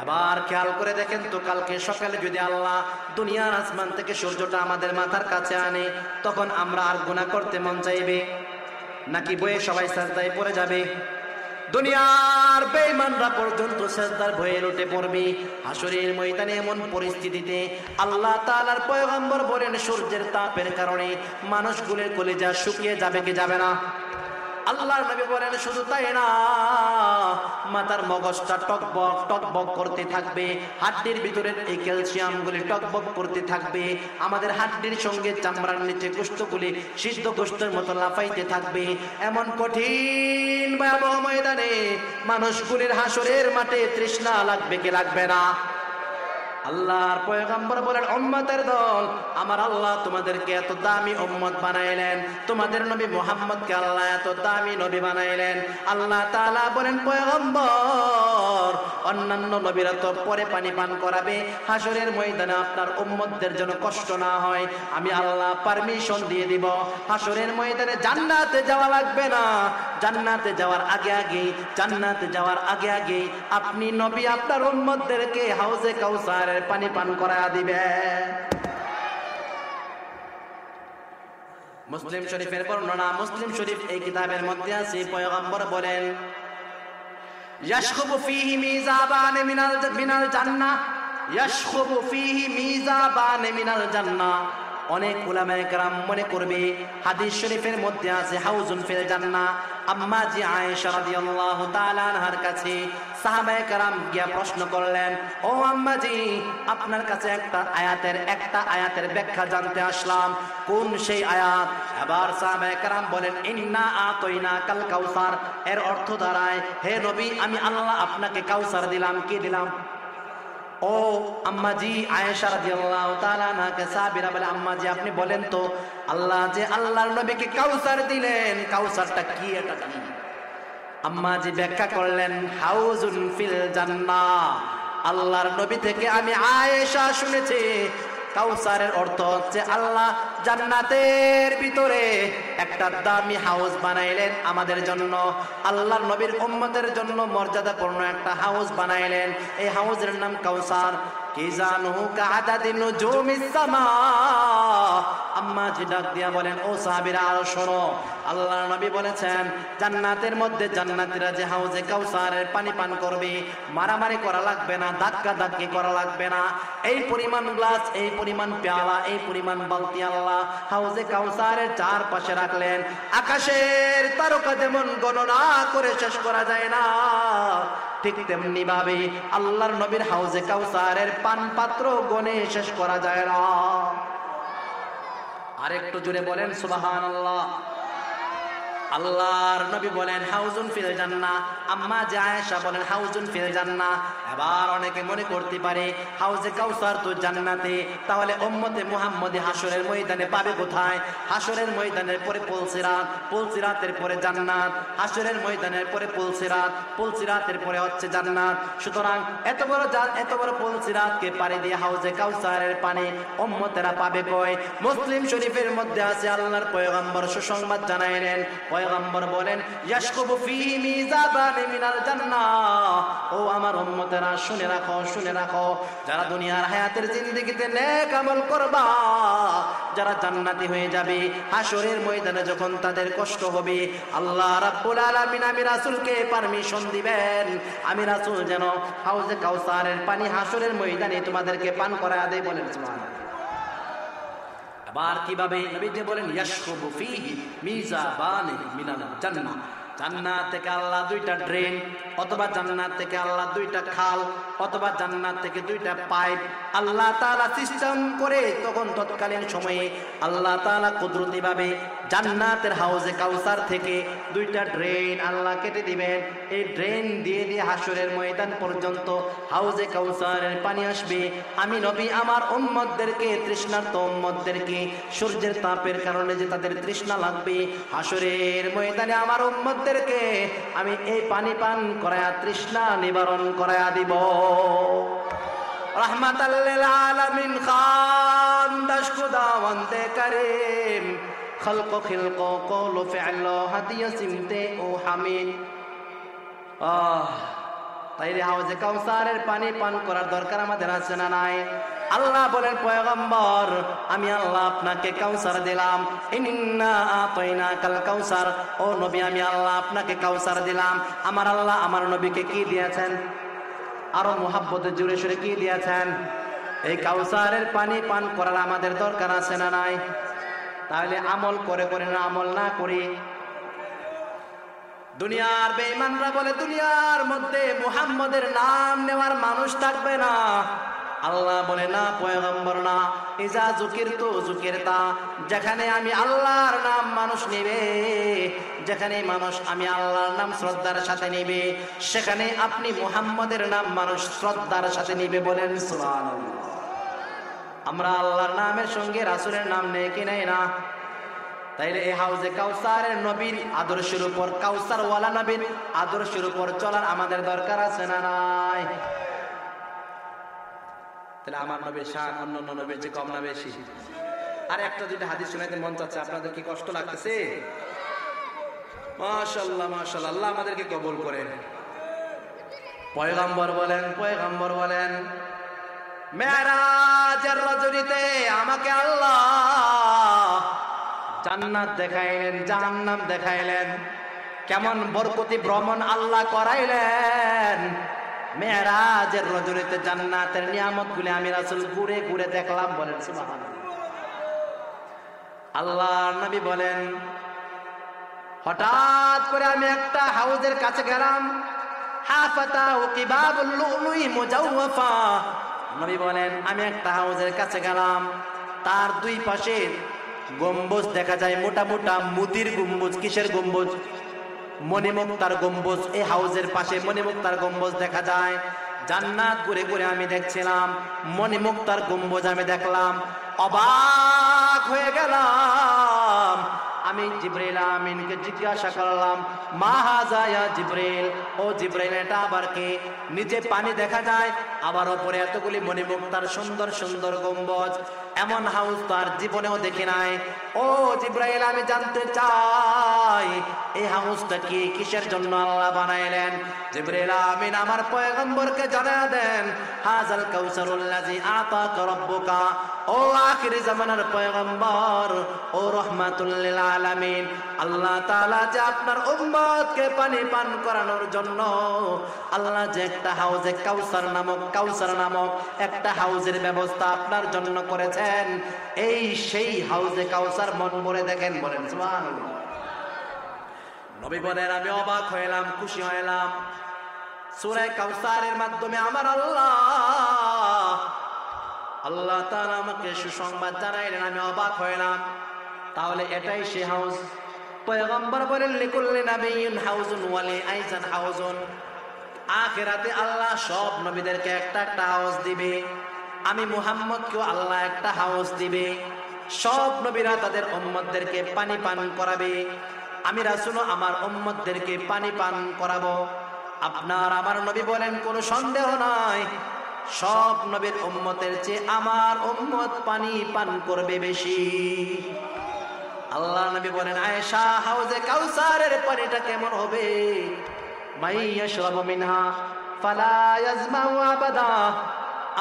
এবার খেয়াল করে দেখেন তো, কালকে সকালে যদি আল্লাহ দুনিয়ার আসমান থেকে সূর্যটা আমাদের মাথার কাছে আনে, তখন আমরা আর গুনাহ করতে মন চাইবে নাকি বয়ে সবাই সাজদায় পড়ে যাবে? দুনিয়ার বেঈমানরা পর্যন্ত সাজদার ভয়ে লুটে পড়বে। হাসরের ময়দানে এমন পরিস্থিতিতে আল্লাহ তাআলার পয়গম্বর বলেন সূর্যের তাপের কারণে মানুষগুলোর কলিজা শুকিয়ে যাবে কি যাবে না? আল্লাহর নবী বলেন শুধু তাই না, মাথার মগজটা টকবক টকবক করতে থাকবে। হাড্ডির ভিতরের এই ক্যালসিয়ামগুলি টকবক করতে থাকবে। আমাদের হাড্ডির সঙ্গে চামড়ার নিচে গোশতগুলি সিদ্ধ গোশতের মতো লাফাইতে থাকবে। এমন কঠিন ভয়াবহ ময়দানে মানুষগুলির হাসরের মাঠে তৃষ্ণা লাগবে কি লাগবে না? আল্লাহর পয়গম্বর বলেন উম্মতের দল, আমার আল্লাহ তোমাদেরকে এত দামি উম্মত বানাইলেন, তোমাদের নবী মুহাম্মদকে আল্লাহ এত দামি নবী বানাইলেন। আল্লাহ তাআলা বলেন পয়গম্বর, অন্যান্য নবীরা তো পরে পানি পান করাবে, হাসরের ময়দানে আপনার উম্মতদের জন্য কষ্ট না হয় আমি আল্লাহ পারমিশন দিয়ে দিব। হাসরের ময়দানে জান্নাতে যাওয়া লাগবে না, জান্নাতে যাওয়ার আগে আগে, জান্নাতে যাওয়ার আগে আগে আপনি নবী আপনার উম্মতদেরকে হাউজে কাউসারের পানি পান করায়া দিবে। মুসলিম শরীফের বর্ণনা, মুসলিম শরীফ এই কিতাবের মধ্যে আছে, পয়গম্বর বলেন ইয়াশখুবু ফীহি মিযাবান মিনাল জান্নাহ, ইয়াশখুবু ফীহি মিযাবান মিনাল জান্নাহ। অনেক উলামায়ে কেরাম মনে করবে হাদিস শরীফের মধ্যে আছে হাউজুন ফিল জান্নাহ। আম্মা জি আয়েশা রাদিয়াল্লাহু তাআলা আনহার কাছে সাহাবায়ে কেরাম গিয়া প্রশ্ন করলেন, ও আম্মা জি, আপনার কাছে একটা আয়াতের ব্যাখ্যা জানতে আসলাম, কোন সেই আয়াত? এবার সাহাবায়ে কেরাম বলেন ইন্না আতাইনা কাল কাউসার, এর অর্থ দাঁড়ায় হে নবী আমি আল্লাহ আপনাকে কাউসার দিলাম। কি দিলাম? ও আম্মাজি আয়েশা রাদিয়াল্লাহু তাআলা আনহাকে সাহাবীরা বলে আম্মাজি আপনি বলেন তো আল্লাহ যে আল্লাহর নবীকে কাউসার দিলেন, কাউসারটা কি? এটা কি? আম্মাজি ব্যাখ্যা করলেন হাউজুন ফিল জান্নাহ। আল্লাহর নবী থেকে আমি আয়েশা শুনেছি কাউসারের অর্থ হচ্ছে আল্লাহ জান্নাতের ভিতরে একটা দামি হাউস বানাইলেন আমাদের জন্য, আল্লাহর নবীর উম্মতের জন্য মর্যাদাপূর্ণ একটা হাউস বানাইলেন। এই হাউসের নাম কাউসার। কি জানু কাআদাদিন নুজুমিস সামা। আম্মা জি ডাক দিয়া বলেন ও সাহাবীরা আরো শোনো, আল্লাহর নবী বলেছেন জান্নাতের মধ্যে জান্নাতীরা যে হাউজে কাউসারের পানি পান করবে, মারামারি করা লাগবে না, ধাক্কা ধাক্কি করা লাগবে না। এই পরিমাণ গ্লাস, এই পরিমাণ পেয়ালা, এই পরিমাণ বালতি আল্লাহ হাউজে কাউসারের চারপাশে রাখলেন। আকাশের তারকা যেমন গণনা করে শেষ করা যায় না, ঠিক তেমনি ভাবে আল্লাহর নবীর হাউজে কাউসারের পান পাত্র গণে শেষ করা যায় না। আরেকটু জুড়ে বলেন সুবহানাল্লাহ। আল্লাহর নবী বলেন হাউজুন ফিল জান্নাহ, আম্মা জি আয়েশা বলেন হাউজুন ফিল জান্নাহ। এবার অনেকে মনে করতে পারে হাউজে কাউসার তো জান্নাতে, তাহলে উম্মতে মুহাম্মদী হাসরের ময়দানে পাবে কোথায়? হাসরের ময়দানের পরে পুলসিরাত, পুলসিরাতের পরে জান্নাত, হাসরের ময়দানের পরে পুলসিরাত, পুলসিরাতের পরে হচ্ছে জান্নাত। সুতরাং এত বড় পুলসিরাতকে পাড়ি দিয়ে হাউজে কাউসারের পানি উম্মতেরা পাবে কই? মুসলিম শরীফের মধ্যে আছে আল্লাহর পয়গম্বর সুসংবাদ জানাইলেন। পয়গম্বর বলেন ইয়াশকুবু ফীহি মিযাবান মিনাল জান্নাহ। ও আমার উম্মতেরা শুনে রাখো, শুনে রাখো, যারা দুনিয়ার হায়াতের জিন্দেগিতে নেক আমল করবা, যারা জান্নাতি হয়ে যাবে, হাসরের ময়দানে যখন তাদের কষ্ট হবে আল্লাহ রাব্বুল আলামিন আমি রাসূলকে পারমিশন দিবেন, আমি রাসূল যেন হাউজে কাউসারের পানি হাসরের ময়দানে তোমাদেরকে পান করায়া দেই। বলেন সুবহানাল্লাহ। আবার কিভাবে? নবী যে বলেন ইয়াশকুবু ফীহি মিযাবান মিনাল জান্নাহ, জান্নাত থেকে আল্লাহ দুইটা ড্রেন, অথবা জান্নাত থেকে আল্লাহ দুইটা খাল, অথবা জান্নাত থেকে দুইটা পাইপ আল্লাহ তাআলা সিস্টেম করে তখন তৎকালীন সময়ে আল্লাহ তাআলা কুদরতি ভাবে জান্নাতের হাউজে কাউসার থেকে দুইটা ড্রেন আল্লাহ কেটে দিবেন। এই ড্রেন দিয়ে দিয়ে হাসরের ময়দান পর্যন্ত হাউজে কাউসারের পানি আসবে। আমি নবী আমার উম্মতদেরকে, তৃষ্ণার্ত উম্মতদেরকে, সূর্যের তাপের কারণে যে তাদের তৃষ্ণা লাগবে, হাসরের ময়দানে আমার উম্মতদেরকে আমি এই পানি পান করায়া তৃষ্ণা নিবারণ করায়া দিব। রহমাতাল লিল আলামিন খান দাশ খুদাওয়ান্দে করিম খলক খিলক কওল ফি'ল হাদিয়া সিমতে ও হামিদ। তাইলে হাউজে কাউসারের পানি পান করার দরকার আমাদের আছে না নাই? আল্লাহ বলেন পয়গম্বর, আমি আল্লাহ আপনাকে কাউসার দিলাম। ইন্না আতাইনাকাল কাউসার, ও নবী আমি আল্লাহ আপনাকে কাউসার দিলাম। আমার আল্লাহ আমার নবীকে কি দিয়েছেন? আরো মুহাব্বতে জুড়ে সুরে কি দিয়েছেন? এই কাউসারের পানি পান করার আমাদের দরকার আছে না নাই? তাহলে আমল করে করে না আমল না করি। দুনিয়ার বেঈমানরা বলে দুনিয়ার মধ্যে মুহাম্মদের নাম নেওয়ার মানুষ থাকবে না। আল্লাহ বলে না পয়গম্বর না, ইজা যুকিরতু যুকিরতা, যেখানে আমি আল্লাহর নাম মানুষ নেবে, যেখানে মানুষ আমি আল্লাহর নাম শ্রদ্ধার সাথে নেবে, সেখানে আপনি মুহাম্মদের নাম মানুষ শ্রদ্ধার সাথে নেবে। বলেন সুবহানাল্লাহ। আমরা আল্লাহর নামের সঙ্গে রাসূলের নাম নেই কি নেই না? তাইলে এই হাউজে কাউসারের নবীর আদর্শের উপর, কাউসার ওয়ালা নবীর আদর্শের উপর চলার আমাদের দরকার আছে না নাই? তাহলে আমার নবীর শান অন্য নবীর যে কম না বেশি? আর একটা দুইটা হাদিস শোনাইতে মন চাচ্ছে, আপনাদের কি কষ্ট লাগতেছে? মাশাআল্লাহ মাশাআল্লাহ, আল্লাহ আমাদেরকে কবুল করেন। পয়গম্বর বলেন মেরাজের রজনীতে আমাকে আল্লাহ জান্নাত দেখাইলেন, জাহান্নাম দেখাইলেন, কেমন বরকতি ভ্রমণ আল্লাহ করাইলেন। মেরাজের রজনীতে জান্নাতের নিয়ামতগুলি আমি রাসূল ঘুরে ঘুরে দেখলাম। বলেন সুবহানাল্লাহ। আল্লাহর নবী বলেন হঠাৎ করে আমি একটা হাউজের কাছে গেলাম, হাফাতা ও কিবাবুল লুলুই মুজাওয়াফা। নবী বলেন আমি একটা হাউজের কাছে গেলাম, তার দুই পাশে গম্বুজ দেখা যায়, মোটা মোটা মুদির গম্বুজ। কিসের গম্বুজ? মণিমুক্তার গম্বুজ। এই হাউজের পাশে মণিমুক্তার গম্বুজ দেখা যায়। জান্নাত ঘুরে ঘুরে আমি দেখছিলাম, মণিমুক্তার গম্বুজ আমি দেখলাম, অবাক হয়ে গেলাম। আমি জিবরাইল আমিনকে জিজ্ঞাসা করলাম মা হাযা ইয়া জিবরাইল, ও জিবরাইল এটা আবার কে? নিচে পানি দেখা যায়, আবার উপরে এতগুলি মণিমুক্তার সুন্দর সুন্দর গম্বুজ। এমন হাউস তো আর জীবনেও দেখি নাই। ও জিবরাইল আমি জানতে চাই এই হাউসটা কি, কিসের জন্য আল্লাহ বানাইলেন? জিবরাইল আমিন আমার পয়গম্বরকে জানায়া দেন হাযাল কাউসারুল্লাযী আতাকা রাব্বুকা, ও আখিরি জামানার পয়গম্বর, ও রাহমাতুল লিল আলামিন, আল্লাহ তাআলা যে আপনার উম্মতকে পানি পান করানোর জন্য আল্লাহ যে একটা হাউজে কাউসার নামক একটা হাউজের ব্যবস্থা আপনার জন্য করেছেন, এই সেই হাউজে কাউসার মন ভরে দেখেন। বলেন সুবহানাল্লাহ। নবী বলেন আমি অবাক হইলাম, খুশি হইলাম। সূরা কাউসারের মাধ্যমে আমার আল্লাহ তাআলা আমাকে সুসংবাদ জানাইলেন, আমি অবাক হইলাম। তাহলে এটাই সে হাউজ। পয়গম্বর বলেন লিকুল্লি নাবিয়্যিন হাউজুন ওয়ালি আইজান হাউজুন, আখিরাতে আল্লাহ সব নবীদেরকে একটা একটা হাউজ দিবে। আমি মুহাম্মদকেও আল্লাহ একটা হাউজ দিবে। সব নবীরা তাদের উম্মতদেরকে পানি পান করাবে। আমি রাসূলও আমার উম্মতদেরকে পানি পান করাবো। আপনার আমার নবী বলেন কোনো সন্দেহ নাই, সব নবীর উম্মতের চেয়ে আমার উম্মত পানি পান করবে বেশি। আল্লাহ নবী বলেন আয়েশা হাউজে কাউসারের পানিটা কেমন হবে? মাই ইয়াশরাবু মিনহা ফালা ইয়াজমাউ আবাদা।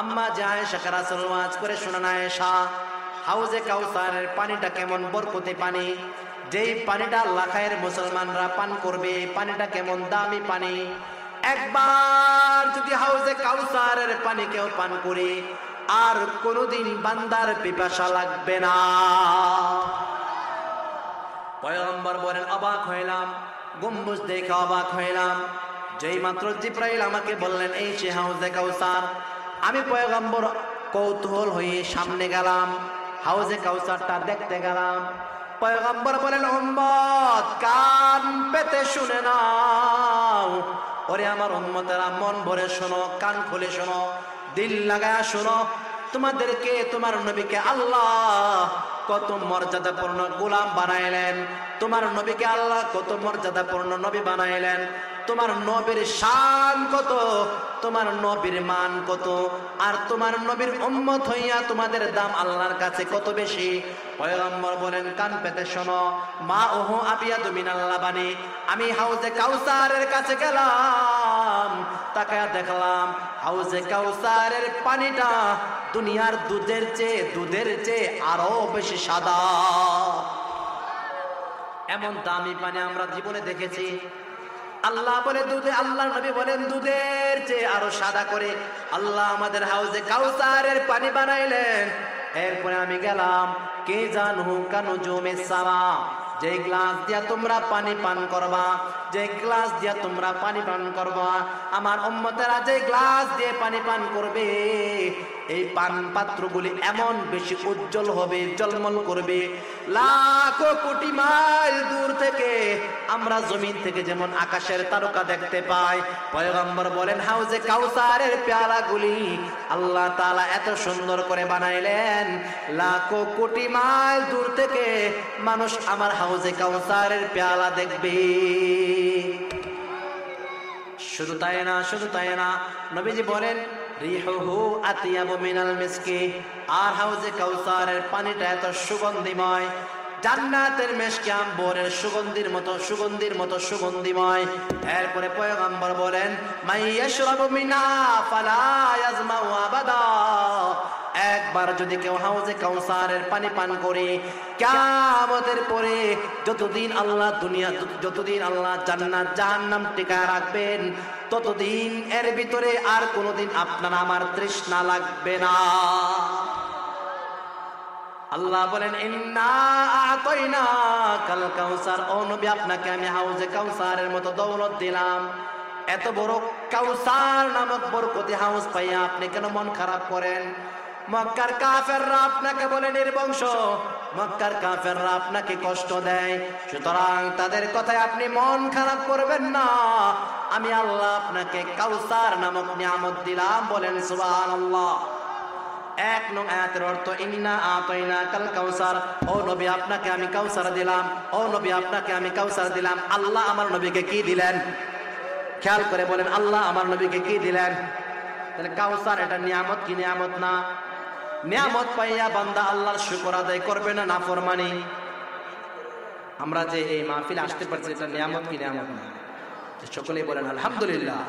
আম্মা যে আয়েশাকে রাসূল ওয়াজ করে শোনান, আয়েশা হাউজে কাউসারের পানিটা কেমন বরকতি পানি, যেই পানিটা আল্লাহ খায়ের মুসলমানরা পান করবে, পানিটা কেমন দামি পানি। একবার যদি হাউজে কাউসারের পানি কেউ পান করে আর কোনোদিন বান্দার পিপাসা লাগবে না। পয়গম্বর বলেন অবাক হইলাম, গম্বুজ দেখে অবাক হইলাম। যেই মাত্র জিব্রাইল আমাকে বললেন এই সে হাউজে কাউসার, আমি পয়গম্বর কৌতূহল হয়ে সামনে গেলাম, হাউজে কাউসারটা দেখতে গেলাম। পয়গম্বর বলেন উম্মত কান পেতে শুনে নাও। ওরে আমার উম্মতেরা মন ভরে শোনো, কান খুলে শোনো, দিল লাগায়া শোনো। তোমাদেরকে তোমার নবীকে আল্লাহ কত মর্যাদাপূর্ণ গোলাম বানাইলেন, তোমার নবীকে আল্লাহ কত মর্যাদাপূর্ণ নবী বানাইলেন। তোমার নবীর শান কত, তোমার নবীর মান কত, আর তোমার নবীর উম্মত হইয়া তোমাদের দাম আল্লাহর কাছে কত বেশি। পয়গম্বর বলেন কান পেতে শোনো, মা ওহু আবিয়াদু মিনাল লাবানি। আমি হাউজে কাউসারের কাছে গেলাম, তাকায়া দেখলাম হাউজে কাউসারের পানিটা দুনিয়ার দুধের চেয়ে আরো বেশি সাদা। এমন দামি পানি আমরা জীবনে দেখেছি? আল্লাহ বলে দুধে, আল্লাহ নবী বলেন দুধের চেয়ে আরো সাদা করে আল্লাহ আমাদের হাউজে কাউসারের পানি বানাইলেন। এরপরে আমি গেলাম কে জানহু কানুজুমে সামা, যে গ্লাস দিয়া তোমরা পানি পান করবা, যে গ্লাস দিয়া তোমরা পানি পান করবা, আমার উম্মতেরা যে গ্লাস দিয়ে পানি পান করবে, এই পান পাত্রগুলি এমন বেশি উজ্জ্বল হবে, ঝলমল করবে। লাখো কোটি মাইল দূর থেকে আমরা জমিন থেকে যেমন আকাশের তারকা দেখতে পাই, পয়গম্বর বলেন হাউজে কাউসারের পেয়ালাগুলি আল্লাহ তাআলা এত সুন্দর করে বানাইলেন, লাখো কোটি মাইল দূর থেকে মানুষ আমার হাউজে কাউসারের পেয়ালা দেখবে। শুধু তাই না, শুধু তাই না, নবীজি বলেন রিহুহু আতিয়াবু মিনাল মিসকি, আর হাউজে কাউসারের পানিটা এত সুগন্ধিময়, জান্নাতের মিসকে আম্বরের সুগন্ধির মতো সুগন্ধিময়। এরপরে পয়গম্বর বলেন মাইয়াশরাবু মিনা ফালা ইয়াজমাউ আবাদা, একবার যদি কেউ হাউজে কাউসারের পানি পান করে, কিয়ামতের পরে যতদিন আল্লাহ জান্নাত জাহান্নাম টিকায় রাখবেন, ততদিন এর ভিতরে আর কোনোদিন আপনার আমার তৃষ্ণা লাগবে না। আল্লাহ বলেন ইন্না আতাইনাকাল কাউসার, ও নবী আপনাকে আমি হাউজে কাউসারের মতো দৌলত দিলাম। এত বড় কাউসার নামক বরকতি হাউস পাইয়া আপনি কেন মন খারাপ করেন? মক্কার কাফেররা আপনাকে বলে নির্বংশ, মক্কার কাফেররা আপনাকে কষ্ট দেয়, সুতরাং তাদের কথায় আপনি মন খারাপ করবেন না। আমি আল্লাহ আপনাকে কাউসার নামক নিয়ামত দিলাম, বলেন সুবহানাল্লাহ। এক নং আয়াতের অর্থ ইন্না আতাইনাকাল কাউসার, ও নবী আপনাকে আমি কাউসার দিলাম, ও নবী আপনাকে আমি কাউসার দিলাম। আল্লাহ আমার নবীকে কি দিলেন? খেয়াল করে বলেন আল্লাহ আমার নবীকে কি দিলেন? তাহলে কাউসার এটা নিয়ামত কি নিয়ামত না? নিয়ামত পাইয়া বান্দা আল্লাহর শুকর আদায় করবে না নাফরমানি? আমরা যে এই মাহফিলে আসতে পারছি এটা নিয়ামত কি নিয়ামত না? সকলেই বলেন আলহামদুলিল্লাহ।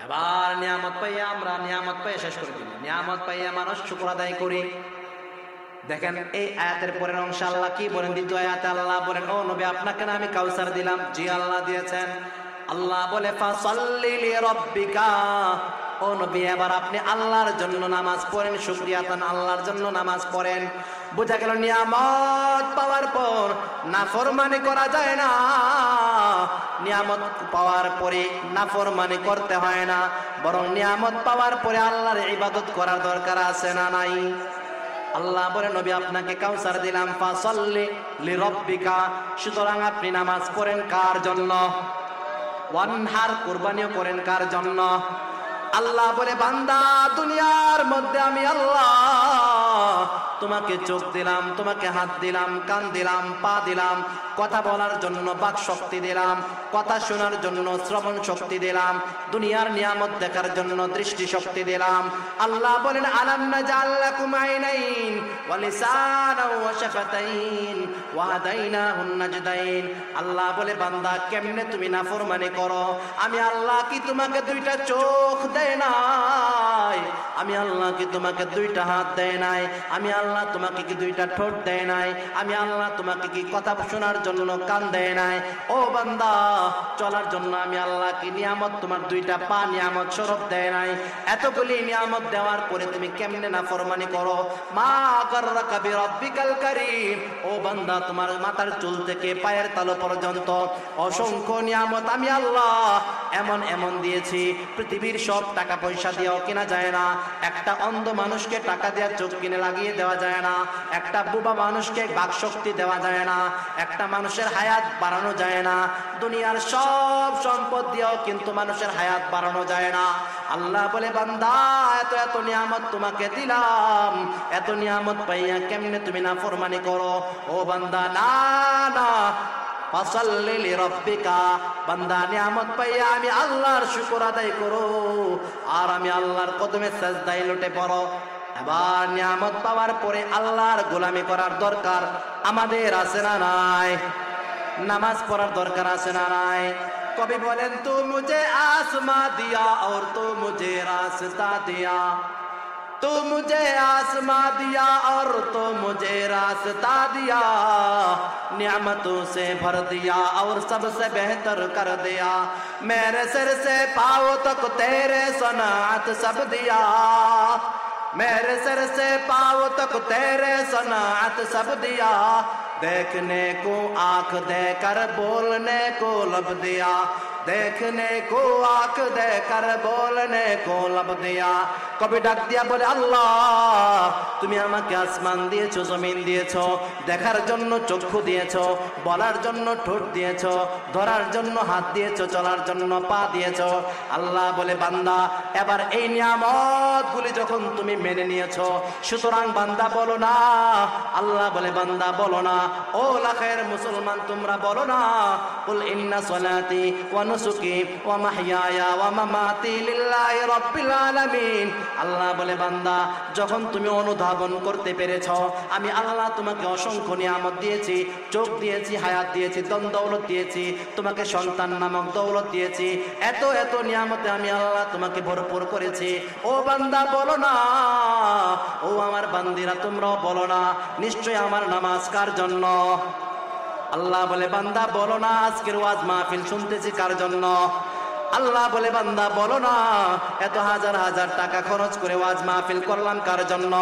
এবার নিয়ামত পাইয়া আমরা নিয়ামত পাইয়া শেষ করে দিই, নিয়ামত পাইয়া মানুষ শুকর আদায় করি। দেখেন এই আয়াতের পরের অংশে আল্লাহ কি বলেন? দ্বিতীয় আয়াতে আল্লাহ বলেন ও নবী আপনাকে না আমি কাউসার দিলাম। জি আল্লাহ দিয়েছেন। আল্লাহ বলে ফাসাল্লি লিরাব্বিকা, ও নবী এবার আপনি আল্লাহর জন্য নামাজ পড়েন, শুকরিয়াতান আল্লাহর জন্য নামাজ পড়েন। বোঝা গেল নিয়ামত পাওয়ার পর নাফরমানি করা যায় না, নিয়ামত পাওয়ার পরে নাফরমানি করতে হয় না, বরং নিয়ামত পাওয়ার পরে আল্লাহর ইবাদত করার দরকার আছে না নাই? আল্লাহ বলে নবী আপনাকে কাউসার দিলাম, ফাসাল্লি লিরাব্বিকা, সুতরাং আপনি নামাজ পড়েন কার জন্য? ওয়ানহার, কুরবানিও করেন কার জন্য? আল্লাহ বলে বান্দা দুনিয়ার মধ্যে আমি আল্লাহ তোমাকে চোখ দিলাম, তোমাকে হাত দিলাম, কান দিলাম, পা দিলাম, কথা বলার জন্য বাক শক্তি দিলাম, কথা শোনার জন্য শ্রবণ শক্তি দিলাম, দুনিয়ার নিয়ামত দেখার জন্য দৃষ্টি শক্তি দিলাম। আল্লাহ বলেন আলাম নাজআল লাকুম আইনাইন ওয়া লিসানান ওয়া শাফাতাইন ওয়া হাদাইনাহুন নাজদাইন। আল্লাহ বলে বান্দা কেমনে তুমি নাফরমানি করো? আমি আল্লাহ কি তোমাকে দুইটা চোখ দেয় নাই? আমি আল্লাহ কি তোমাকে দুইটা হাত দেয় নাই? আমি আল্লাহ তোমাকে কি দুইটা ঠোঁট দেয় নাই? আমি আল্লাহ তোমাকে কি কথা শোনার জন্য কান দেয় নাই? ও বান্দা চলার জন্য আমি আল্লাহ কি নিয়ামত তোমার দুইটা পা নিয়ামত স্বরূপ দেয় নাই? এতগুলি নিয়ামত দেওয়ার পরে তুমি কেমনে নাফরমানি করো? মা গাররাকা বিরাব্বিকাল কারীম, ও বান্দা তোমার মাথার চুল থেকে পায়ের তালু পর্যন্ত অসংখ্য নিয়ামত আমি আল্লাহ এমন এমন দিয়েছি, পৃথিবীর সব টাকা পয়সা দিয়েও কেনা যায় না। একটা অন্ধ মানুষকে টাকা দিয়ে চোখ কিনে লাগিয়ে দেওয়া যায় না, একটা বুবা মানুষকে বাকশক্তি দেওয়া যায় না, একটা মানুষের হায়াত বাড়ানো যায় না, দুনিয়ার সব সম্পদ দিয়েও কিন্তু মানুষের হায়াত বাড়ানো যায় না। আল্লাহ বলে বান্দা এত এত নিয়ামত তোমাকে দিলাম, এত নিয়ামত পাইয়া কেমনে তুমি নাফরমানি করো? ও বান্দা না না, ফাসাল্লি লিরাব্বিকা, বান্দা নিয়ামত পাইয়া আমি আল্লাহর শুকর আদায় করো আর আমি আল্লাহর কদমে সাজদায় লুটে পড়ো। এবার নিয়ামত পাওয়ার পরে আল্লাহর গোলামি করার দরকার আমাদের আছে না নাই? নামাজ পড়ার দরকার আছে না নাই? কবি বলেন তু মুঝে आसमां दिया और तू मुझे रास्ता दिया, तू मुझे आसमां दिया और तो मुझे रास्ता दिया, नियामतों से भर दिया और सबसे बेहतर कर दिया, मेरे सिर से पाँव तक तेरे सनात सब दिया, मेरे सिर से पाँव तक तेरे सनात सब दिया, देखने को आंख देकर बोलने को लब दिया, देखने को आंख देकर बोलने को लब दिया। কবি ডাক দিয়া বলে আল্লাহ তুমি আমাকে আসমান দিয়েছো, জমিন দিয়েছো, দেখার জন্য চক্ষু দিয়েছো, বলার জন্য ঠোঁট দিয়েছো, ধরার জন্য হাত দিয়েছো, চলার জন্য পা দিয়েছো। আল্লাহ বলে বান্দা এবার এই নিয়ামতগুলি যখন তুমি মেনে নিয়েছো, সুতরাং বান্দা বলো না, আল্লাহ বলে বান্দা বলো না, ও লাখের মুসলমান তোমরা বলো না, কুল ইন্না সলাতি ওয়া নুসুকি ওয়া মাহইয়ায়া ওয়া মামাতি লিল্লাহি রাব্বিল আলামিন। আল্লাহ বলে বান্দা যখন তুমি অনুধাবন করতে পেরেছ আমি আল্লাহ তোমাকে অসংখ্য নিয়ামত দিয়েছি, চোখ দিয়েছি, হায়াত দিয়েছি, ধন দৌলত দিয়েছি, তোমাকে সন্তান নামক দৌলত দিয়েছি, এত এত নিয়ামতে আমি আল্লাহ তোমাকে ভরপুর করেছি। ও বান্দা বলো না, ও আমার বান্দিরা তোমরাও বলো না, নিশ্চয় আমার নামাজ কার জন্য? আল্লাহ বলে বান্দা বলো না, আজকের ওয়াজ মাহফিল শুনতেছি কার জন্য? আল্লাহ বলে বান্দা বলো না, এত হাজার হাজার টাকা খরচ করে ওয়াজ মাহফিল করলাম কার জন্য?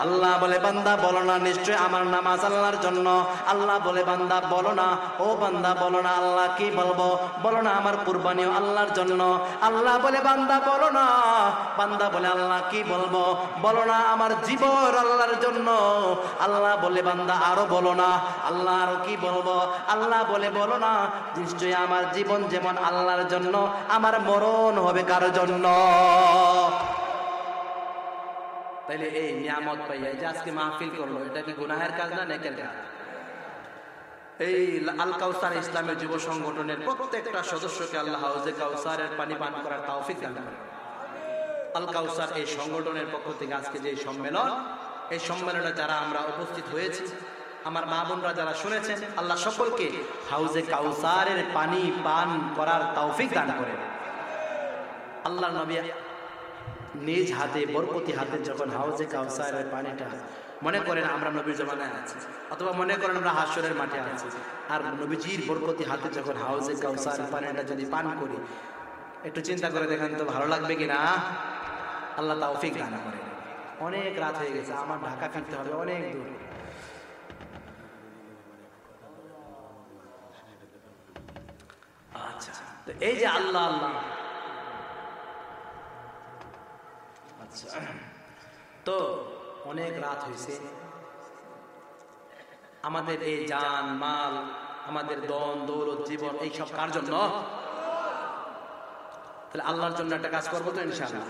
আল্লাহ বলে বান্দা বলো না, নিশ্চয় আমার নামাজ আল্লাহর জন্য। আল্লাহ বলে বান্দা বলো না, ও বান্দা বলো না, আল্লাহ কি বলবো? বলো না আমার কুরবানিও আল্লাহর জন্য। আল্লাহ বলে বান্দা বলো না, বান্দা বলে আল্লাহ কি বলবো? বলো না আমার জীবন আল্লাহর জন্য। আল্লাহ বলে বান্দা আরো বলো না, আল্লাহ আরো কি বলবো? আল্লাহ বলে বলো না, নিশ্চয় আমার জীবন যেমন আল্লাহর জন্য, আমার মরণ হবে কার জন্য? তাইলে এই নিয়ামত পাইয়া যে আজকে মাহফিল করলো, এটা কি গুনাহের কাজ না নেকের কাজ? এই আল কাউসার ইসলামের যুব সংগঠনের প্রত্যেকটা সদস্যকে আল্লাহ হাউজে কাউসারের পানি পান করার তৌফিক দান করেন। আল কাউসার এই সংগঠনের পক্ষ থেকে আজকে যে সম্মেলন, এই সম্মেলনে যারা আমরা উপস্থিত হয়েছি, আমার মা বোনরা যারা শুনেছেন, আল্লাহ সকলকে হাউজে কাউসারের পানি পান করার তৌফিক দান করেন। আল্লাহ নবী নিজ হাতে বরকতি হাতে যখন হাউজে কাউসারের পানিটা, মনে করেন আমরা নবীর জমানায় আছি, অথবা মনে করেন আমরা হাসরের মাঠে আছি, আর নবীজির বরকতি হাতে যখন হাউজে কাউসারের পানিটা যদি পান করি, একটু চিন্তা করে দেখেন তো ভালো লাগবে কিনা? আল্লাহ তৌফিক দান করেন। অনেক রাত হয়ে গেছে, আমার ঢাকা ফিরতে হবে অনেক দূর। আচ্ছা, তো এই যে আল্লাহ আল্লাহ, আচ্ছা তো অনেক রাত হয়েছে, আমাদের এই জান মাল, আমাদের ধন দৌলত, জীবন, এই সব কার জন্য? তাহলে আল্লাহর জন্য একটা কাজ করবো তো ইনশাআল্লাহ।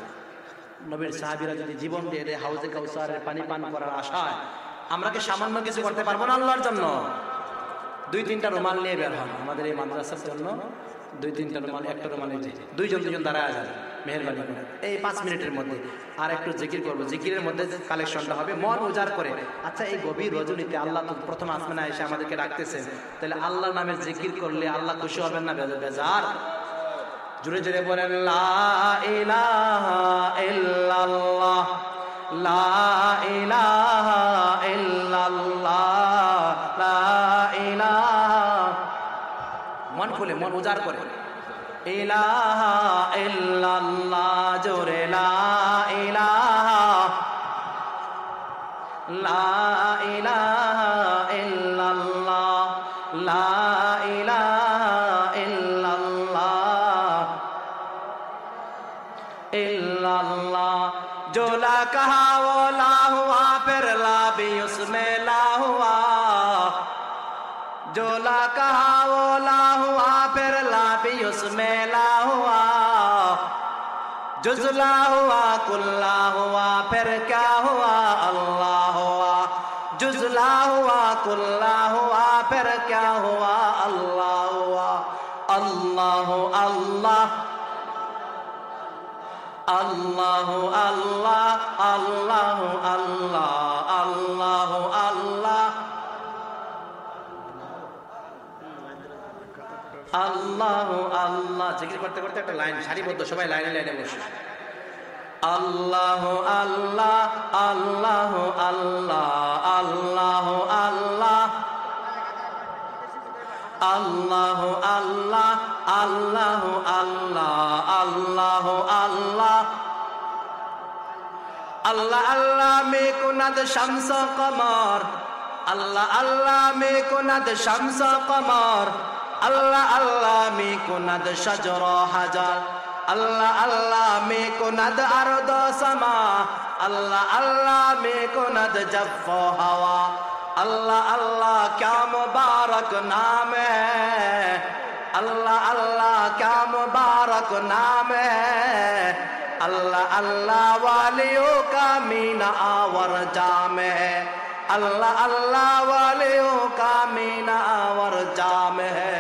নবীর সাহাবীরা যদি জীবন দিয়ে দেয় হাউজে কাউসারের পানি পান করার আশায়, আমরা কি সামান্য কিছু করতে পারবো না আল্লাহর জন্য? 2-3টা রুমাল নিয়ে বের হন আমাদের এই মাদ্রাসার জন্য, 2-3টা রুমাল, একটা রুমালে দুইজন দাঁড়ায় যান মেহেরবানি করে এই 5 মিনিটের মধ্যে, আর একটু জিকির করবো। জিকিরের মধ্যে কালেকশনটা হবে মন উজাড় করে। আচ্ছা এই গভীর রজনীতে আল্লাহ তো প্রথম আসমানে এসে আমাদেরকে ডাকতেছেন, তাহলে আল্লাহ নামের জিকির করলে আল্লাহ খুশি হবেন না বেজার? জোরে জোরে বলেন লা ইলাহা ইল্লাল্লাহ, লা ইলাহা ইল্লাল্লাহ, লা ইলাহা। মন খুলে, মন উজাড় করে। ইলাহা ইল্লাল্লাহ, জোরে লা ইলাহা, লা ইলাহা ইল্লাল্লাহ, লা ইলাহা ইল্লাল্লাহ, इल्लल्लाह। जो ला कहा वो ला हुआ, फिर ला भी उसमें ला हुआ। जो ला कहा वो ला हुआ, फिर ला भी उसमें ला हुआ। जुज़ला हुआ कुल्ला हुआ, फिर क्या हुआ? अल्लाह हुआ। जुज़ला हुआ कुल्ला हुआ, फिर क्या हुआ? अल्लाह हुआ। अल्लाह अल्लाह अल्लाह अल्लाह अल्लाह अल्लाह अल्लाह अल्लाह আল্লাহ আল্লাহ। জিকির করতে করতে একটা লাইন সারিবদ্ধ, সবাই লাইনে লাইনে বসে। আল্লাহ আল্লাহ আল্লাহ আল্লাহ আল্লাহ আল্লাহ আল্লাহ আল্লাহ আল্লাহ আল্লাহ আল্লাহ আল্লাহ अल्लाह अल्लाह में कुनद शम्स कमर, अल्लाह अल्लाह में कुनद शम्स कमर, अल्लाह अल्लाह में कुनद शजर हजर, अल्लाह अल्लाह में कुनद अर्द समा, अल्लाह अल्लाह में कुनद जफ़ हवा। अल्लाह अल्लाह क्या मुबारक नाम है, अल्लाह अल्लाह क्या मुबारक नाम है। अल्लाह अल्लाह वालियों का मीना आवर जाम है, अल्लाह अल्लाह वालियों का मीना आवर जाम है।